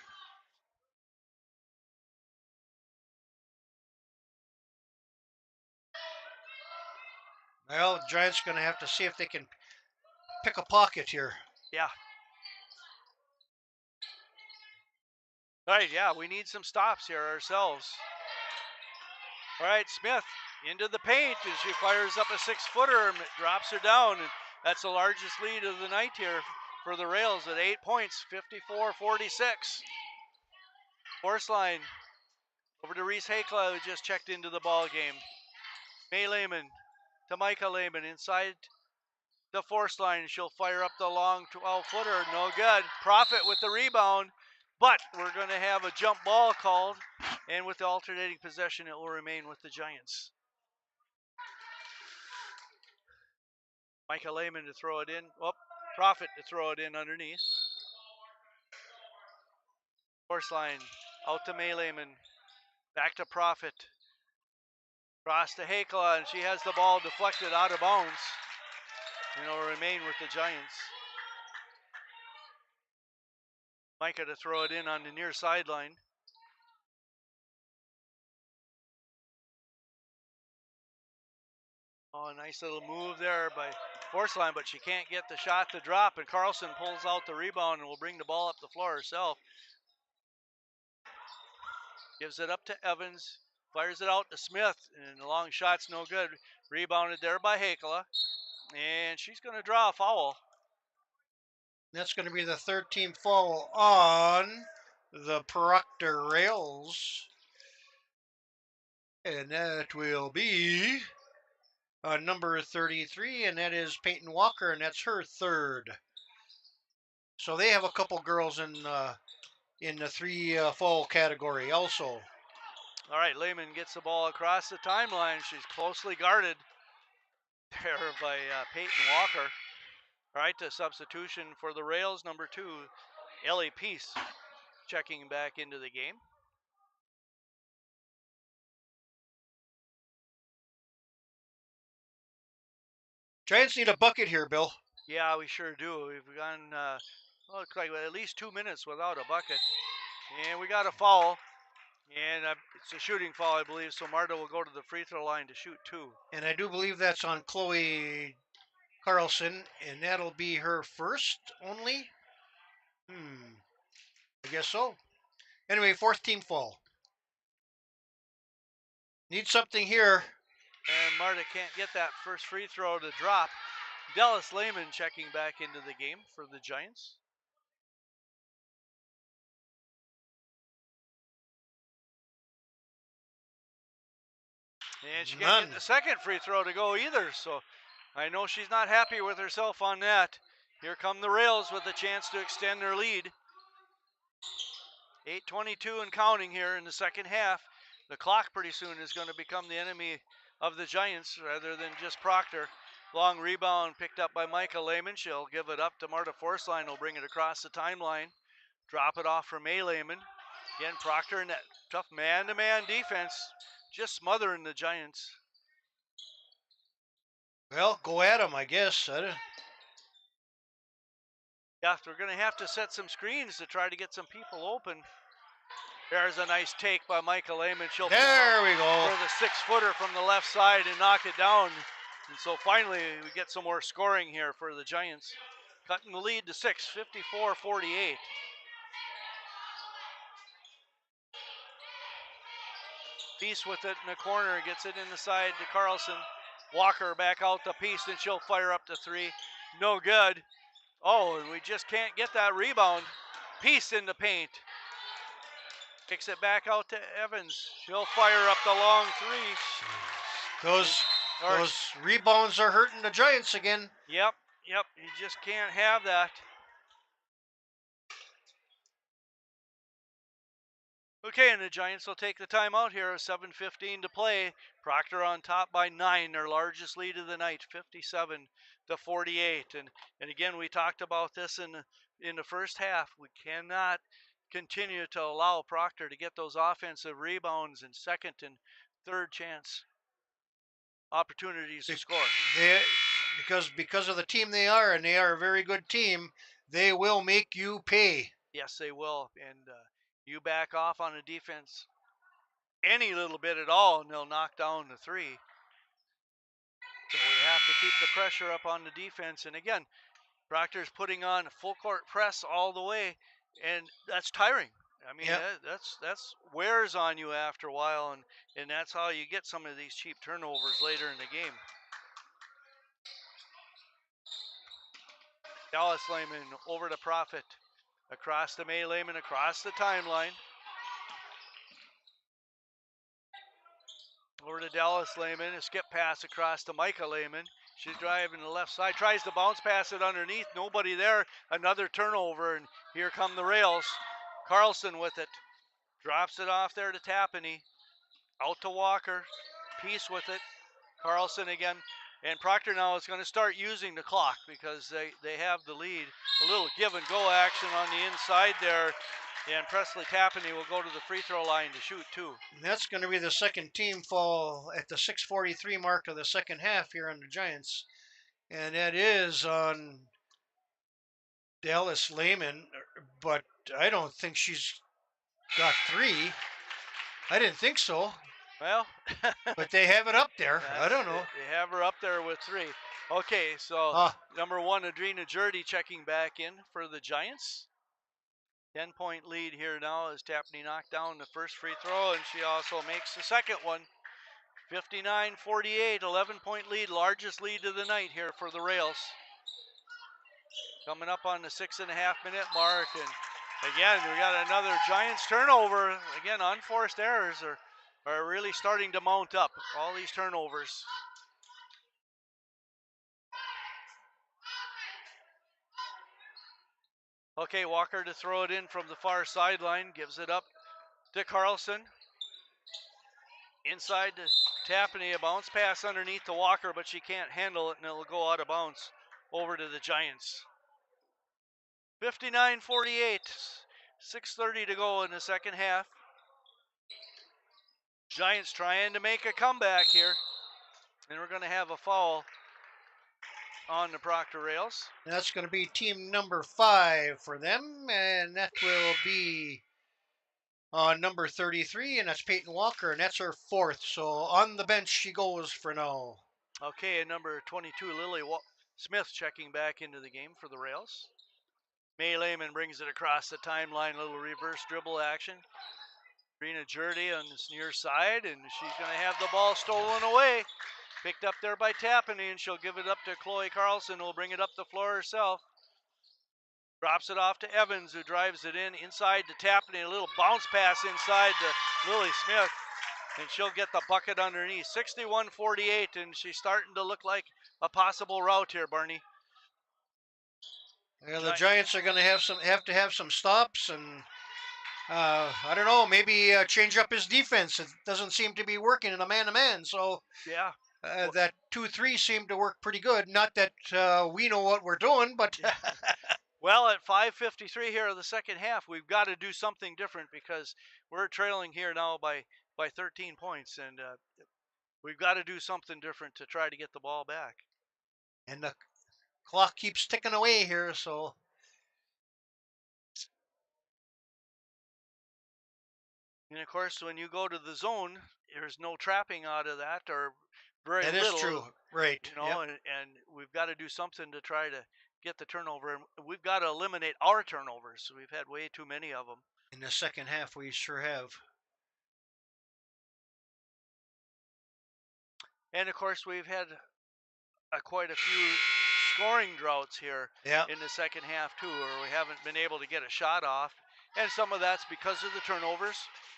Well, the Giants going to have to see if they can pick a pocket here. Yeah. All right, yeah, we need some stops here ourselves. All right, Smith into the paint, and she fires up a 6-footer and drops her down. And that's the largest lead of the night here for the Rails at 8 points, 54-46. Force line over to Reese Hakla, who just checked into the ball game. May Lehman to Micah Lehman inside the force line. She'll fire up the long 12-footer. No good. Profit with the rebound, but we're going to have a jump ball called, and with the alternating possession, it will remain with the Giants. Micah Lehman to throw it in. Profit to throw it in underneath. Force line out to May Lehman. Back to Profit. Cross to Hakela, and she has the ball deflected out of bounds. And it'll remain with the Giants. Micah to throw it in on the near sideline. Oh, a nice little move there by Force line, but she can't get the shot to drop, and Carlson pulls out the rebound and will bring the ball up the floor herself. Gives it up to Evans, fires it out to Smith, and the long shot's no good. Rebounded there by Hakela, and she's going to draw a foul. That's going to be the third team foul on the Proctor Rails. And that will be number 33, and that is Peyton Walker, and that's her third. So they have a couple girls in the three foul category also. All right, Lehman gets the ball across the timeline. She's closely guarded there by Peyton Walker. All right, the substitution for the Rails, number 2, Ellie Peace, checking back into the game. Giants need a bucket here, Bill. Yeah, we sure do. We've gone, looks like at least 2 minutes without a bucket. And we got a foul. And it's a shooting foul, I believe, so Marta will go to the free throw line to shoot 2. And I do believe that's on Chloe Carlson, and that'll be her first only. I guess so. Anyway, fourth team foul. Need something here. And Marta can't get that first free throw to drop. Dallas Lehman checking back into the game for the Giants. And she can't get the second free throw to go either, so I know she's not happy with herself on that. Here come the Rails with a chance to extend their lead. 8:22 and counting here in the second half. The clock pretty soon is going to become the enemy of the Giants rather than just Proctor. Long rebound picked up by Micah Lehman. She'll give it up to Marta Forceline, who'll bring it across the timeline. Drop it off for May Lehman. Again, Proctor in that tough man-to-man defense, just smothering the Giants. Well, go at them, I guess. Yeah, we're going to have to set some screens to try to get some people open. There's a nice take by Micah Lehman. She'll there we go. For the 6-footer from the left side and knock it down. And so finally we get some more scoring here for the Giants. Cutting the lead to 6, 54-48. Peace with it in the corner, gets it in the side to Carlson. Walker back out to Peace, and she'll fire up to 3. No good. Oh, and we just can't get that rebound. Peace in the paint. Kicks it back out to Evans. She'll fire up the long 3. Those rebounds are hurting the Giants again. Yep. You just can't have that. Okay, and the Giants will take the timeout here. 7:15 to play. Proctor on top by 9, their largest lead of the night, 57-48. And again, we talked about this in the first half. We cannot continue to allow Proctor to get those offensive rebounds and second and third chance opportunities to score. Because of the team they are, and they are a very good team, they will make you pay. Yes, they will. And you back off on the defense any little bit at all, and they'll knock down the 3. So we have to keep the pressure up on the defense. And again, Proctor's putting on full court press all the way, and that's tiring. I mean, that's wears on you after a while, and that's how you get some of these cheap turnovers later in the game. Dallas Lehman over to Profit. Across to May Lehman, across the timeline. Over to Dallas Lehman, a skip pass across to Micah Lehman. She's driving the left side, tries to bounce pass it underneath, nobody there. Another turnover, and here come the Rails. Carlson with it, drops it off there to Tapany. Out to Walker, Peace with it. Carlson again, and Proctor now is going to start using the clock because they have the lead. A little give and go action on the inside there. Yeah, and Presley Tappaney will go to the free throw line to shoot too. And that's going to be the second team foul at the 6:43 mark of the second half here on the Giants. And that is on Dallas Lehman, but I don't think she's got 3. I didn't think so, Well, but they have it up there. I don't know. They have her up there with 3. Okay, so Ah, number 1, Adrina Jurdy checking back in for the Giants. 10-point lead here now as Tapney knocked down the first free throw, and she also makes the second one. 59-48, 11-point lead, largest lead of the night here for the Rails. Coming up on the 6.5-minute mark, and again, we got another Giants turnover. Again, unforced errors are really starting to mount up, all these turnovers. Okay, Walker to throw it in from the far sideline, gives it up to Carlson. Inside to Tappaney, a bounce pass underneath to Walker, but she can't handle it, and it'll go out of bounds over to the Giants. 59-48, 6:30 to go in the second half. Giants trying to make a comeback here, and we're going to have a foul on the Proctor Rails. that's going to be team number 5 for them, and that will be number 33, and that's Peyton Walker, and that's her 4th. So on the bench she goes for now. Okay, and number 22, Lily Smith checking back into the game for the Rails. May Lehman brings it across the timeline, a little reverse dribble action. Rena Jurdy on this near side, and she's going to have the ball stolen away. Picked up there by Tappaney, and she'll give it up to Chloe Carlson, who will bring it up the floor herself. Drops it off to Evans, who drives it in inside to Tappaney. A little bounce pass inside to Lily Smith, and she'll get the bucket underneath. 61-48, and she's starting to look like a possible route here, Barney. Yeah, the Giants are going to have some stops, and I don't know, maybe change up his defense. It doesn't seem to be working in a man-to-man, so yeah, that 2-3 seemed to work pretty good. Not that we know what we're doing, but well, at 5:53 here in the second half, we've got to do something different because we're trailing here now by 13 points, and we've got to do something different to try to get the ball back. And the clock keeps ticking away here, so. And of course, when you go to the zone, there's no trapping out of that, or very That little. is true, right? You know, yep. and we've got to do something to try to get the turnover, and we've got to eliminate our turnovers. We've had way too many of them. In the second half, we sure have. And of course, we've had quite a few scoring droughts here in the second half too, where we haven't been able to get a shot off, and some of that's because of the turnovers,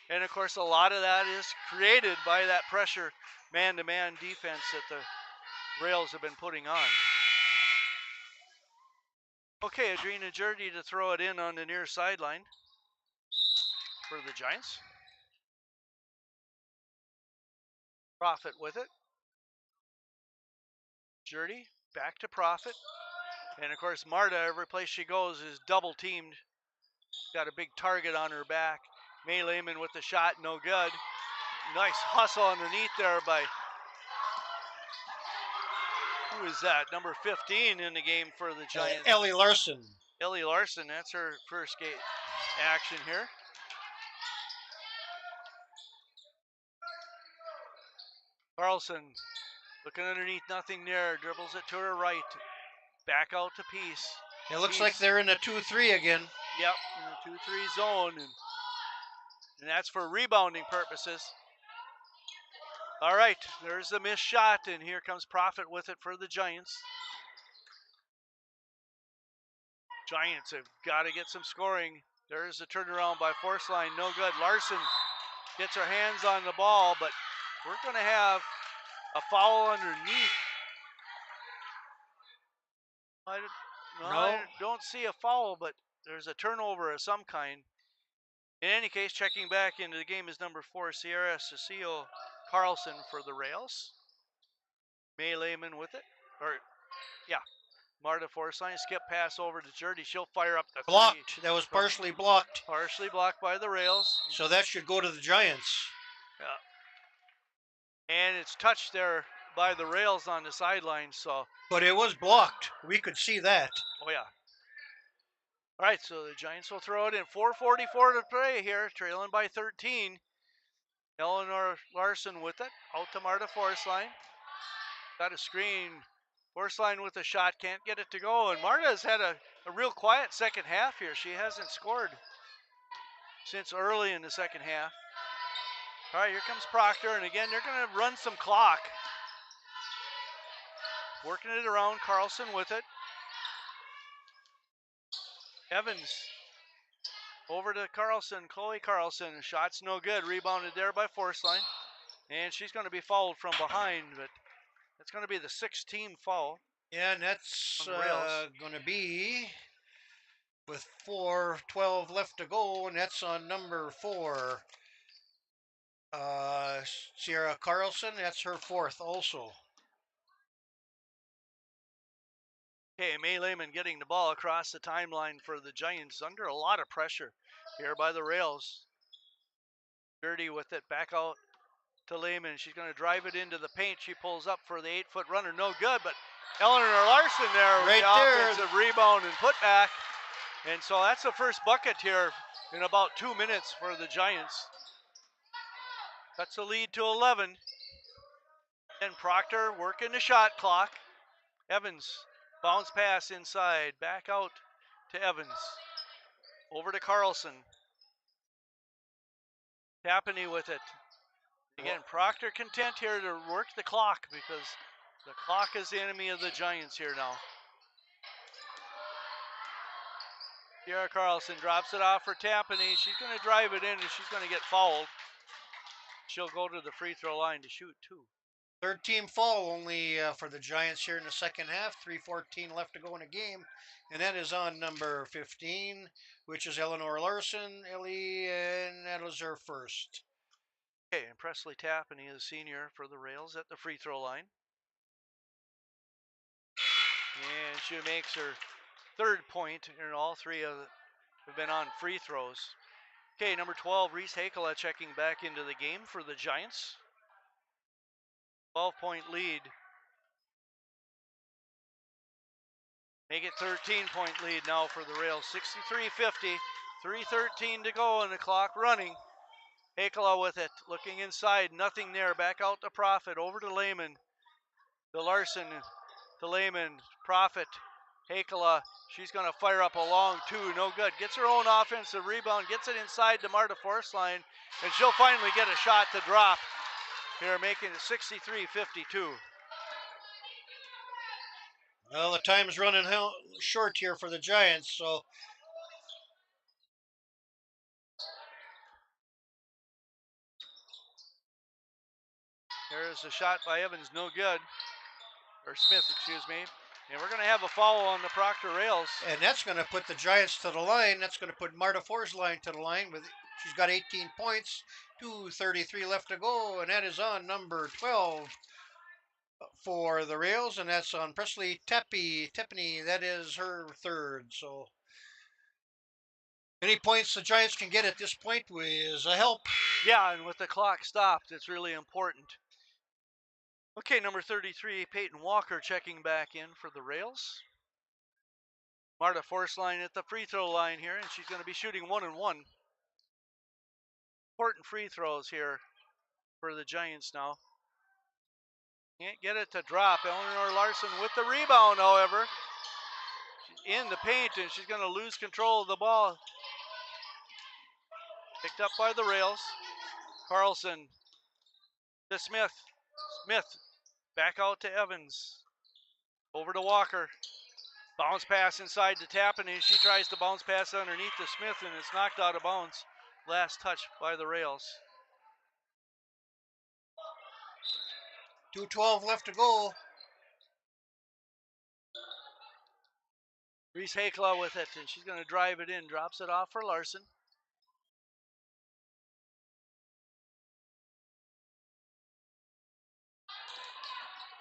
and of course a lot of that is created by that pressure man-to-man defense that the Rails have been putting on. Okay, Adrina Jurdy to throw it in on the near sideline for the Giants. Profit with it. Jurdy back to Profit. And of course, Marta, every place she goes, is double teamed. Got a big target on her back. May Lehman with the shot, no good. Nice hustle underneath there by, who is that? Number 15 in the game for the Giants. Ellie Larson. Ellie Larson, that's her first game action here. Carlson looking underneath, nothing there. Dribbles it to her right. Back out to Peace. It looks like they're in a 2-3 again. Yep, in the 2-3 zone. And that's for rebounding purposes. All right, there's the missed shot, and here comes Profit with it for the Giants. Giants have got to get some scoring. There's a turnaround by Force Line, no good. Larson gets her hands on the ball, but we're going to have a foul underneath. I don't see a foul, but there's a turnover of some kind. In any case, checking back into the game is number 4, Sierra Cecile Carlson for the Rails. May Lehman with it. Marta Forsythe, skip pass over to Jurdy. She'll fire up the Blocked. That was from- partially blocked. partially blocked by the rails. So that should go to the Giants. Yeah. And it's touched there by the rails on the sideline. So, But it was blocked. We could see that. oh yeah. All right, so the Giants will throw it in. 4:44 to play here, trailing by 13. Eleanor Larson with it, out to Marta Forsythe. Got a screen. Forsythe with a shot, can't get it to go. And Marta has had a real quiet second half here. She hasn't scored since early in the second half. All right, here comes Proctor, and again, they're going to run some clock. Working it around, Carlson with it. Evans over to Carlson, Chloe Carlson. Shot's no good, rebounded there by Forsythe. And she's going to be fouled from behind, but it's going to be the 6th team foul. Yeah, and that's going to be with 4:12 left to go, and that's on number 4. Sierra Carlson, that's her 4th also. Okay, May Lehman getting the ball across the timeline for the Giants under a lot of pressure here by the rails. Dirty with it, back out to Lehman. She's going to drive it into the paint. She pulls up for the 8-foot runner. No good, but Eleanor Larson there with the offensive rebound and putback. And so that's the first bucket here in about 2 minutes for the Giants. That's the lead to 11. And Proctor working the shot clock. Evans, bounce pass inside, back out to Evans. Over to Carlson. Tapany with it. Again, Proctor content here to work the clock because the clock is the enemy of the Giants here now. Sierra Carlson drops it off for Tapany. She's going to drive it in and she's going to get fouled. She'll go to the free throw line to shoot 2. 3rd team foul only for the Giants here in the second half. 3:14 left to go in the game. And that is on number 15, which is Eleanor Larson, Ellie, and that was her 1st. Okay, and Presley Tapany is senior for the Rails at the free throw line. And she makes her 3rd point, and all 3 of them have been on free throws. Okay, number 12, Reese Hakela checking back into the game for the Giants. 12-point lead. Make it 13-point lead now for the Rails. 63-50, 3:13 to go and the clock running. Hakela with it, looking inside, nothing there. Back out to Profit, over to Lehman. To Larson, to Lehman, Profit, Hakela. She's going to fire up a long 2, no good. Gets her own offensive rebound, gets it inside to Marta Forsythe, and she'll finally get a shot to drop here, making it 63-52. Well, the time's running short here for the Giants, so there's a shot by Evans, no good. Or Smith, excuse me. And we're going to have a foul on the Proctor Rails. and that's going to put the Giants to the line. That's going to put Marta Forsythe to the line. She's got 18 points, 2:33 left to go, and that is on number 12 for the Rails, and that's on Presley Tapany. That is her 3rd. So any points the Giants can get at this point is a help. Yeah, and with the clock stopped, it's really important. Okay, number 33, Peyton Walker checking back in for the Rails. Marta Forsythe at the free throw line here, and she's going to be shooting 1-1. Important free throws here for the Giants now. Can't get it to drop. Eleanor Larson with the rebound, however. She's in the paint, and she's going to lose control of the ball. Picked up by the Rails. Carlson to Smith. Smith back out to Evans. Over to Walker. Bounce pass inside to Tappan, and she tries to bounce pass underneath to Smith, and it's knocked out of bounds. Last touch by the Rails. 2:12 left to go. Reese Hakela with it, and she's going to drive it in. Drops it off for Larson.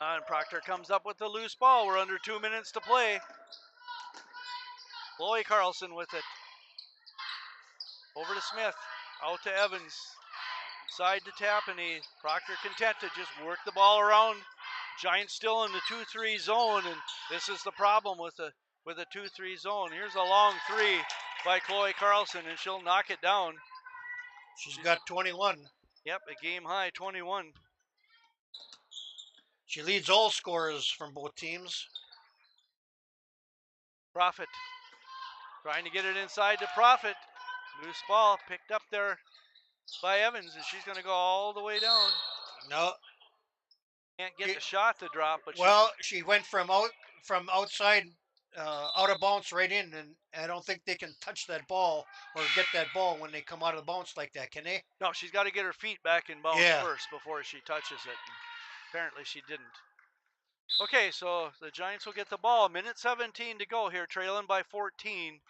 And Proctor comes up with the loose ball. We're under 2 minutes to play. Chloe Carlson with it. Over to Smith. Out to Evans. Side to Tapani. Proctor content to just work the ball around. Giants still in the 2-3 zone, and this is the problem with a 2-3 zone. Here's a long three by Chloe Carlson, and she'll knock it down. She's got 21. Yep, a game high 21. She leads all scorers from both teams. Profit trying to get it inside to Profit. Loose ball picked up there by Evans, and she's going to go all the way down. No. Can't get the shot to drop, but she went from outside, out of bounds right in, and I don't think they can touch that ball or get that ball when they come out of the bounce like that, can they? No, she's got to get her feet back in bounds first before she touches it. And apparently she didn't. Okay, so the Giants will get the ball. Minute 17 to go here, trailing by 14.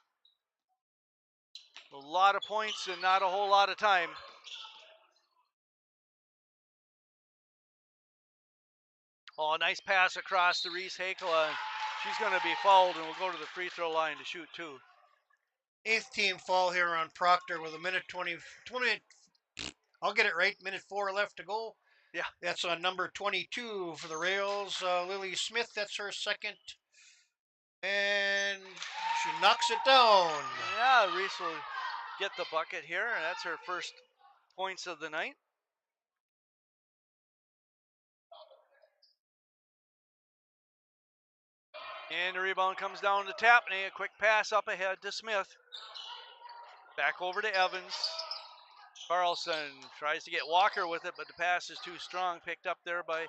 A lot of points and not a whole lot of time. Oh, nice pass across to Reese Hakela. She's going to be fouled and will go to the free throw line to shoot two. 8th team foul here on Proctor with a minute 20. I'll get it right. Minute 4 left to go. Yeah. That's on number 22 for the Rails. Lily Smith, that's her second. And she knocks it down. Yeah, Reese will get the bucket here, and that's her first points of the night. And the rebound comes down to Tapney. A quick pass up ahead to Smith. Back over to Evans. Carlson tries to get Walker with it, but the pass is too strong. Picked up there by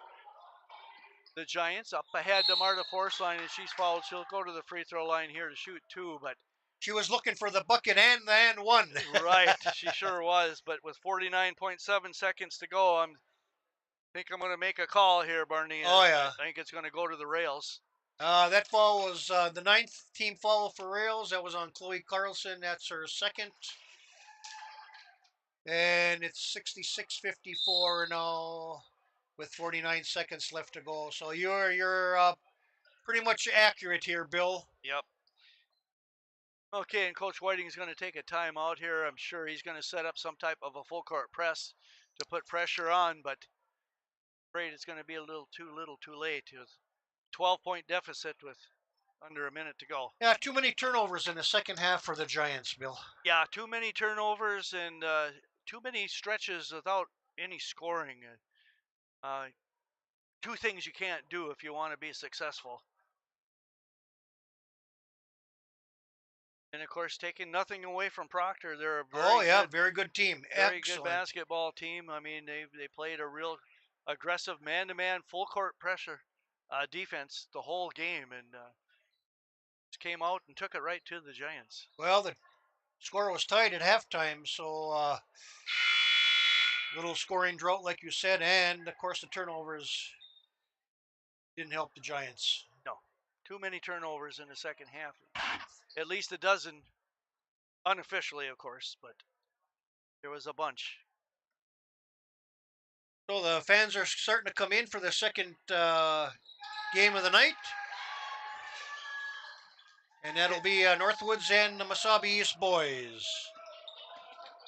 the Giants. Up ahead to Marta Forceline, and she's fouled. She'll go to the free throw line here to shoot two, but she was looking for the bucket and one. Right, she sure was. But with 49.7 seconds to go, I think I'm going to make a call here, Barney. Oh, yeah. I think it's going to go to the Rails. That foul was the 9th team foul for Rails. That was on Chloe Carlson. That's her second. And it's 66-54 now with 49 seconds left to go. So you're pretty much accurate here, Bill. Yep. Okay, and Coach Whiting is going to take a timeout here. I'm sure he's going to set up some type of a full court press to put pressure on, but I'm afraid it's going to be a little too late. 12-point deficit with under a minute to go. Yeah, too many turnovers in the second half for the Giants, Bill. Yeah, too many turnovers and too many stretches without any scoring. Two things you can't do if you want to be successful. And of course, taking nothing away from Proctor, they're a very good team. Very Excellent. good basketball team. I mean, they played a real aggressive man-to-man, full court pressure defense the whole game, and just came out and took it right to the Giants. Well, the score was tied at halftime, so little scoring drought, like you said, and of course the turnovers didn't help the Giants. No, too many turnovers in the second half. At least a dozen, unofficially, of course, but there was a bunch. So the fans are starting to come in for the second game of the night. And that'll be Northwoods and the Mesabi East boys.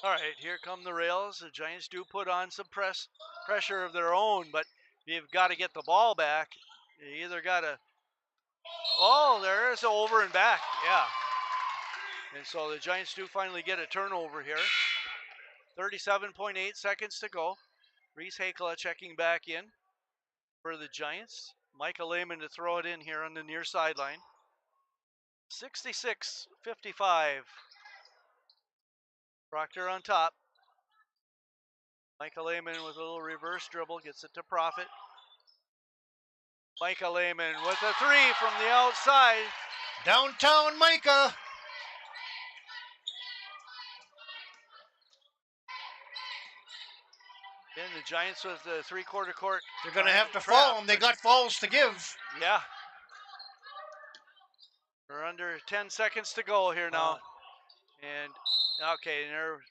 All right, here come the Rails. The Giants do put on some pressure of their own, but you've got to get the ball back. You either got to... Oh, there's an over and back. Yeah. And so the Giants do finally get a turnover here. 37.8 seconds to go. Reese Hakela checking back in for the Giants. Micah Lehman to throw it in here on the near sideline. 66-55. Proctor on top. Micah Lehman with a little reverse dribble gets it to Profit. Micah Lehman with a three from the outside. Downtown Micah. And the Giants with the three-quarter court. They're going to have to foul them. They got fouls to give. Yeah. We're under 10 seconds to go here now. And, okay,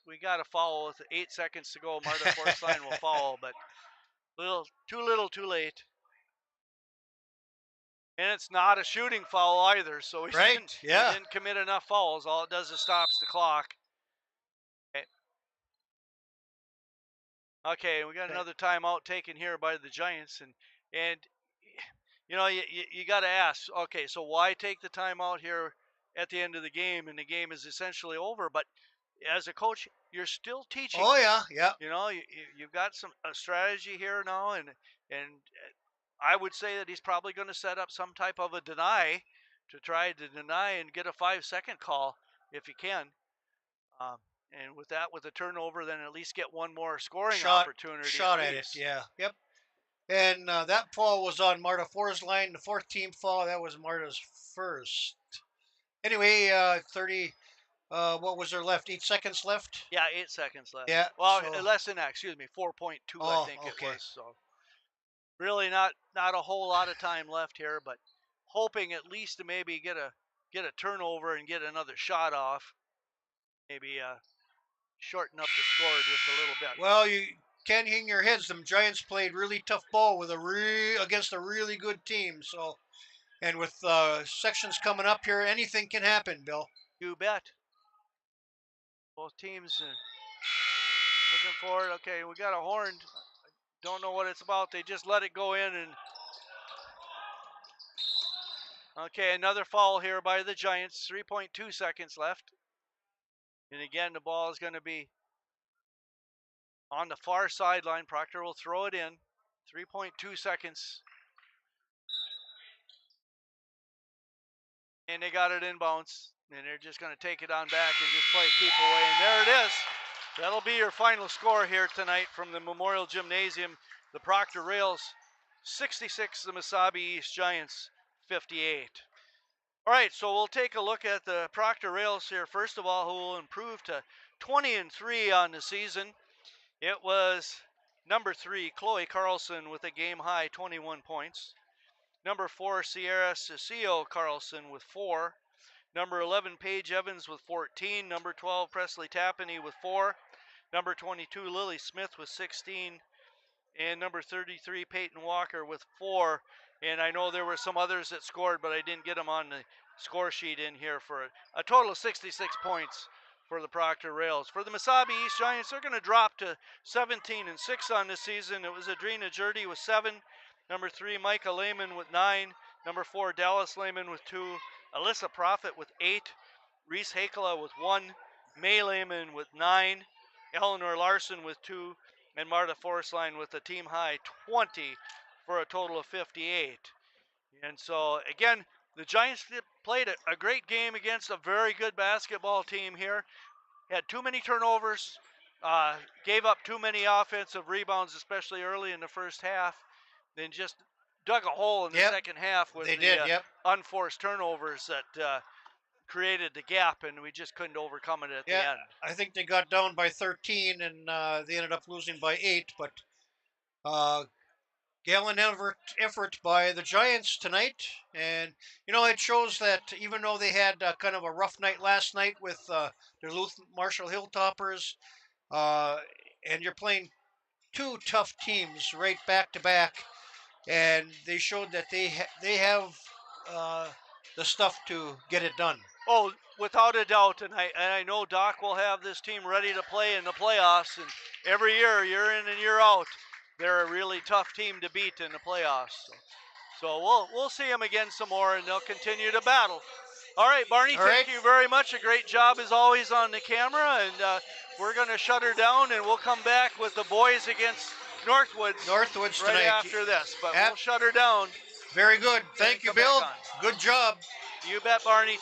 we got a foul with 8 seconds to go. Marta Forceline will foul, but too little, too late. And it's not a shooting foul either, so he Right, didn't, yeah. he didn't commit enough fouls. All it does is stops the clock. Okay, we got Okay. another timeout taken here by the Giants, and you know you got to ask, okay, so why take the timeout here at the end of the game, and the game is essentially over? But as a coach, you're still teaching. Oh yeah, yeah. You know, you've got a strategy here now, and I would say that he's probably going to set up some type of a deny to try to deny and get a 5-second call if he can. And with that, with a turnover, then at least get one more scoring opportunity. Shot at it. Yeah. Yep. And that fall was on Marta Four's line. The fourth team fall, that was Marta's first. Anyway, 30. What was there left? 8 seconds left. Yeah, 8 seconds left. Yeah. Well, so, less than that. Excuse me, 4.2. oh, I think okay. it was. So really, not a whole lot of time left here, but hoping at least to maybe get a turnover and get another shot off. Maybe shorten up the score just a little bit. Well, you can't hang your heads. Them Giants played really tough ball with against a really good team. So, and with sections coming up here, anything can happen, Bill. You bet. Both teams looking for it. Okay, we got a horn. Don't know what it's about. They just let it go in, and okay, another foul here by the Giants. 3.2 seconds left. And again, the ball is going to be on the far sideline. Proctor will throw it in. 3.2 seconds. And they got it inbounds. And they're just going to take it on back and just play keep away. And there it is. That'll be your final score here tonight from the Memorial Gymnasium. The Proctor Rails 66, the Mesabi East Giants 58. All right, so we'll take a look at the Proctor Rails here. First of all, who will improve to 20-3 on the season. It was number 3, Chloe Carlson with a game-high 21 points. Number 4, Sierra Cecilio Carlson with 4. Number 11, Paige Evans with 14. Number 12, Presley Tapany with 4. Number 22, Lily Smith with 16. And number 33, Peyton Walker with 4. And I know there were some others that scored, but I didn't get them on the score sheet in here for a total of 66 points for the Proctor Rails. For the Mesabi East Giants, they're going to drop to 17-6 on this season. It was Adrina Jurdy with 7. Number 3, Micah Lehman with 9. Number 4, Dallas Lehman with 2. Alyssa Profit with 8. Reese Hakela with 1. May Lehman with 9. Eleanor Larson with 2. And Marta Forsline with a team high 20 for a total of 58. And so, again, the Giants played a great game against a very good basketball team here. Had too many turnovers, gave up too many offensive rebounds, especially early in the first half. Then just dug a hole in the second half with unforced turnovers that created the gap, and we just couldn't overcome it at the end. I think they got down by 13, and they ended up losing by 8. But gallant effort by the Giants tonight, and it shows that even though they had kind of a rough night last night with the Duluth Marshall Hilltoppers, and you're playing two tough teams right back to back, and they showed that they have the stuff to get it done. Oh, without a doubt, and I know Doc will have this team ready to play in the playoffs, and every year in and year out, they're a really tough team to beat in the playoffs. So we'll see them again some more, and they'll continue to battle. All right, Barney, thank you very much. A great job as always on the camera, and we're going to shut her down, and we'll come back with the boys against Northwoods right tonight. After this. But we'll shut her down. Very good. Thank you, Bill. Good job. You bet, Barney.